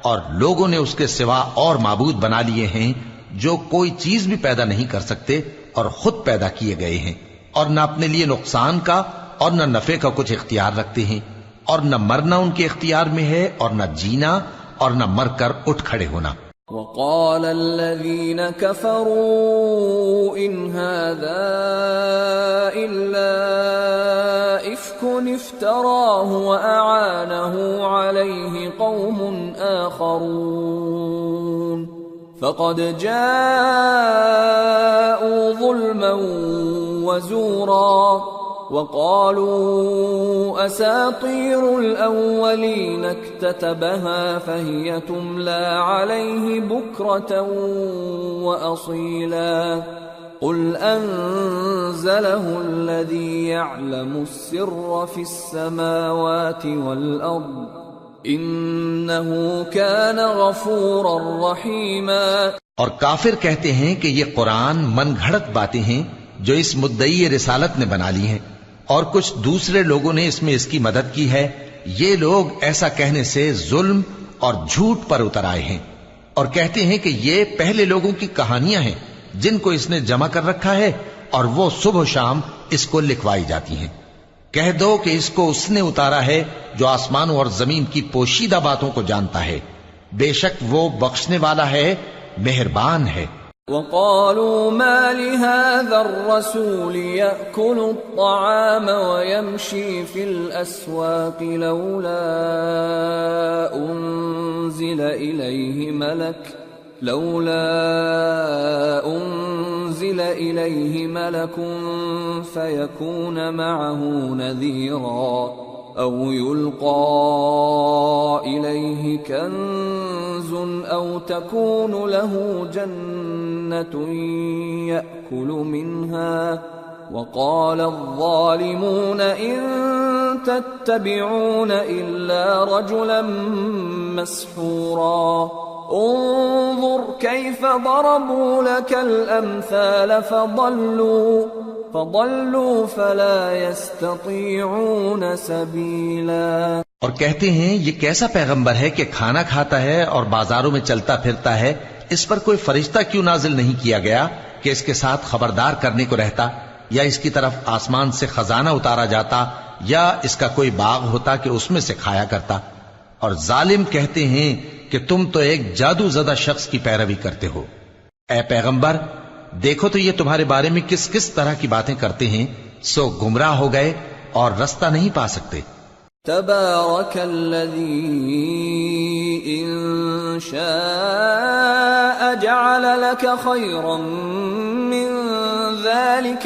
C: اور لوگوں نے اس کے سوا اور معبود بنا لیے ہیں جو کوئی چیز بھی پیدا نہیں کر سکتے اور خود پیدا کیے گئے ہیں اور نہ اپنے لیے نقصان کا اور نہ نفع کا کچھ اختیار رکھتے ہیں اور نہ مرنا ان کے اختیار میں ہے اور نہ جینا اور نہ مر کر اٹھ کھڑے ہونا.
B: وقال الذين كفروا إن هذا إلا إفك افتراه وأعانه عليه قوم آخرون فقد جاءوا ظلما وزورا وقالوا أساطير الأولين اكتتبها فهي تملى عليه بكرة وأصيلا قل أنزله الذي يعلم السر في السماوات والأرض إنه كان غفورا رحيما.
C: اور کافر کہتے ہیں کہ یہ قرآن من گھڑت باتیں ہیں جو اس مدعی رسالت نے بنا لی ہیں اور کچھ دوسرے لوگوں نے اس میں اس کی مدد کی ہے. یہ لوگ ایسا کہنے سے ظلم اور جھوٹ پر اتر آئے ہیں اور کہتے ہیں کہ یہ پہلے لوگوں کی کہانیاں ہیں جن کو اس نے جمع کر رکھا ہے اور وہ صبح و شام اس کو لکھوائی جاتی ہیں. کہہ دو کہ اس کو اس نے اتارا ہے جو آسمانوں اور زمین کی پوشیدہ باتوں کو جانتا ہے. بے شک وہ بخشنے والا ہے، مہربان ہے.
B: وقالوا ما لهذا الرسول يأكل الطعام ويمشي في الأسواق لولا أنزل إليه ملك فيكون معه نذيرا أو يلقى إليه كنز أو تكون له جنة يأكل منها وقال الظالمون إن تتبعون إلا رجلا مسحورا انظر كيف ضربوا لك الأمثال فضلوا فلا يستطيعون سبيلا.
C: اور کہتے ہیں یہ کیسا پیغمبر ہے کہ کھانا کھاتا ہے اور بازاروں میں چلتا پھرتا ہے، اس پر کوئی فرشتہ کیوں نازل نہیں کیا گیا کہ اس کے ساتھ خبردار کرنے کو رہتا، یا اس کی طرف آسمان سے خزانہ اتارا جاتا، یا اس کا کوئی باغ ہوتا کہ اس میں سے کھایا کرتا. اور ظالم کہتے ہیں کہ تم تو ایک جادو زدہ شخص کی پیروی کرتے ہو. اے پیغمبر دیکھو تو یہ تمہارے بارے میں کس کس طرح کی باتیں کرتے ہیں، سو گمراہ ہو گئے اور رستہ نہیں پا سکتے.
B: تبارك الذي إن شاء جعل لك خيرا من ذلك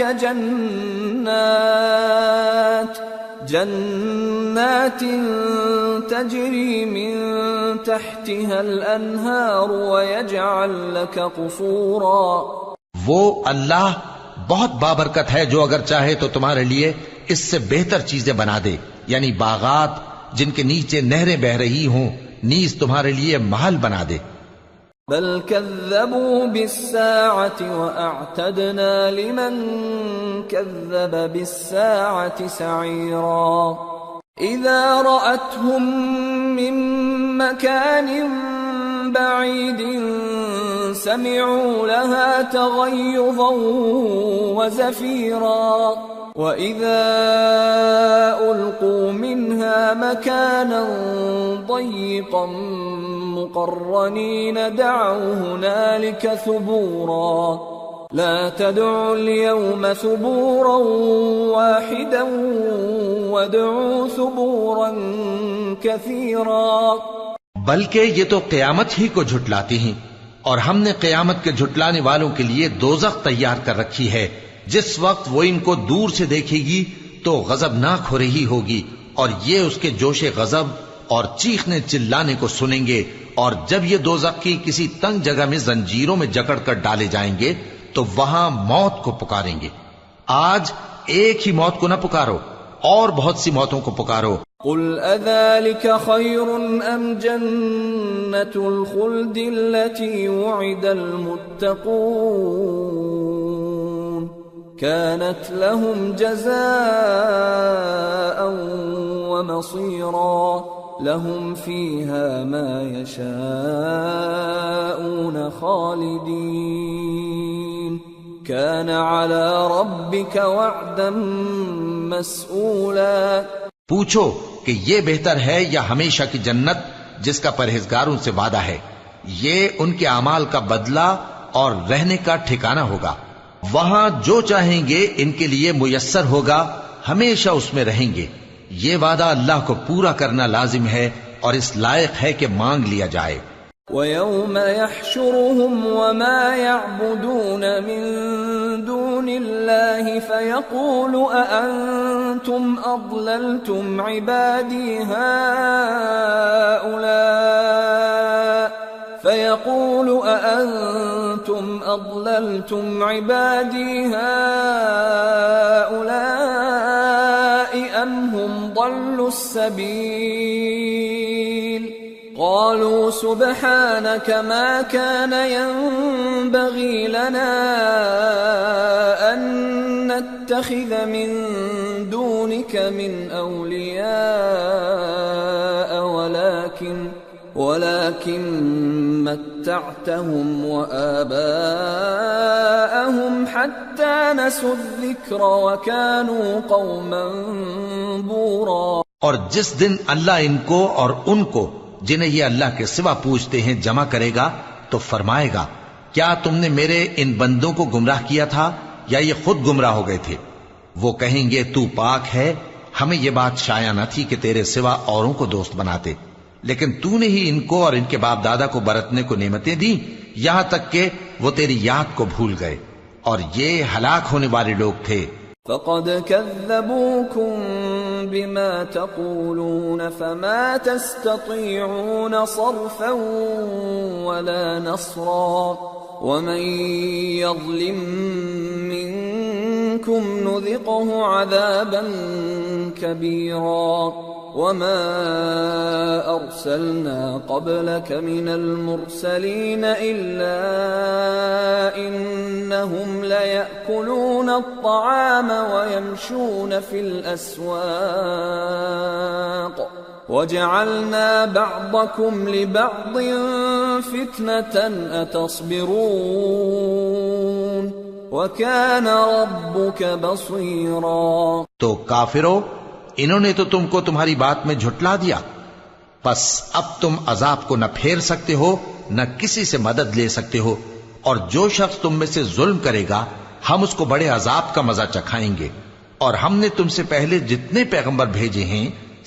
B: جنات تجري من تحتها الأنهار ويجعل لك قصورا.
C: وہ اللہ بہت بابرکت ہے جو اگر چاہے تو تمہارے لیے اس سے بہتر چیزیں بنا دے، یعنی باغات جن کے نیچے نہریں بہ رہی ہوں، نیز تمہارے لیے محل بنا دے.
B: بل كذبوا بالساعة وأعتدنا لمن كذب بالساعة سعيرا. إذا رأتهم من مكان بعيد سمعوا لها تغيظا وزفيرا وإذا ألقوا منها مكانا ضيقا مقرنين دعوا هنالك ثبورا لا تدعوا اليوم ثبورا واحدا وادعوا ثبورا كثيرا.
C: بلکہ یہ تو قیامت ہی کو جھٹلاتے ہیں، اور ہم نے قیامت کے جھٹلانے والوں کے لیے دوزخ تیار کر رکھی ہے. جس وقت وہ ان کو دور سے دیکھے گی تو غضبناک ہو رہی ہوگی، اور یہ اس کے جوش غضب اور چیخنے چلانے کو سنیں گے. اور جب یہ دوزخ کی کسی تنگ جگہ میں زنجیروں میں جکڑ کر ڈالے جائیں گے تو وہاں موت کو پکاریں گے. آج ایک ہی موت کو نہ پکارو، اور بہت سی موتوں کو پکارو.
B: قل اذلك خير ام جنة الخلد التي وعد المتقون كانت لهم جزاء ومصيرا لهم فيها ما يشاءون خالدين كان على ربك وعدا مسئولا.
C: پوچھو کہ یہ بہتر ہے یا ہمیشہ کی جنت جس کا پرہیزگاروں سے وعدہ ہے؟ یہ ان کے اعمال کا بدلہ اور رہنے کا ٹھکانہ ہوگا. وہاں جو چاہیں گے ان کے لیے میسر ہوگا، ہمیشہ اس میں رہیں گے. یہ وعدہ اللہ کو پورا کرنا لازم ہے اور اس لائق ہے کہ مانگ لیا جائے.
B: وَيَوْمَ يَحْشُرُهُمْ وَمَا يَعْبُدُونَ مِن دُونِ اللَّهِ فَيَقُولُ أَأَنْتُمْ أَضْلَلْتُمْ عِبَادِي هَؤُلَاءِ أَمْ هُمْ ضَلُّوا السَّبِيلَ قالوا سبحانك ما كان ينبغي لنا أن نتخذ من دونك من أولياء ولكن متعتهم وآباءهم حتى نسوا الذكر وكانوا قوما بورا.
C: اور جس دن اللہ ان کو اور ان کو جنہیں یہ اللہ کے سوا پوچھتے ہیں جمع کرے گا تو فرمائے گا، کیا تم نے میرے ان بندوں کو گمراہ کیا تھا یا یہ خود گمراہ ہو گئے تھے؟ وہ کہیں گے تو پاک ہے، ہمیں یہ بات شایع نہ تھی کہ تیرے سوا اوروں کو دوست بناتے، لیکن تو نے ہی ان کو اور ان کے باپ دادا کو برتنے کو نعمتیں دی یہاں تک کہ وہ تیری یاد کو بھول گئے، اور یہ ہلاک ہونے والے لوگ تھے.
B: فقد كذبوكم بما تقولون فما تستطيعون صرفا ولا نصرا ومن يظلم منكم نذقه عذابا كبيرا. وما أرسلنا قبلك من المرسلين إلا إنهم ليأكلون الطعام ويمشون في الأسواق وجعلنا بعضكم لبعض فتنة أتصبرون وكان ربك بصيرا.
C: تو کافرو، انہوں نے تو تم کو تمہاری بات میں جھٹلا دیا، پس اب تم عذاب کو نہ پھیر سکتے ہو نہ کسی سے مدد لے سکتے ہو، اور جو شخص تم میں سے ظلم کرے گا ہم اس کو بڑے عذاب کا مزہ چکھائیں گے. اور ہم نے تم سے پہلے جتنے پیغمبر بھیجے ہیں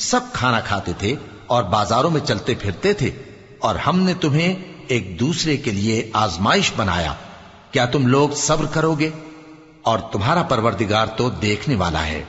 C: سب کھانا کھاتے تھے اور بازاروں میں چلتے پھرتے تھے، اور ہم نے تمہیں ایک دوسرے کے لیے آزمائش بنایا. کیا تم لوگ صبر کرو گے؟ اور تمہارا پروردگار تو دیکھنے والا ہے.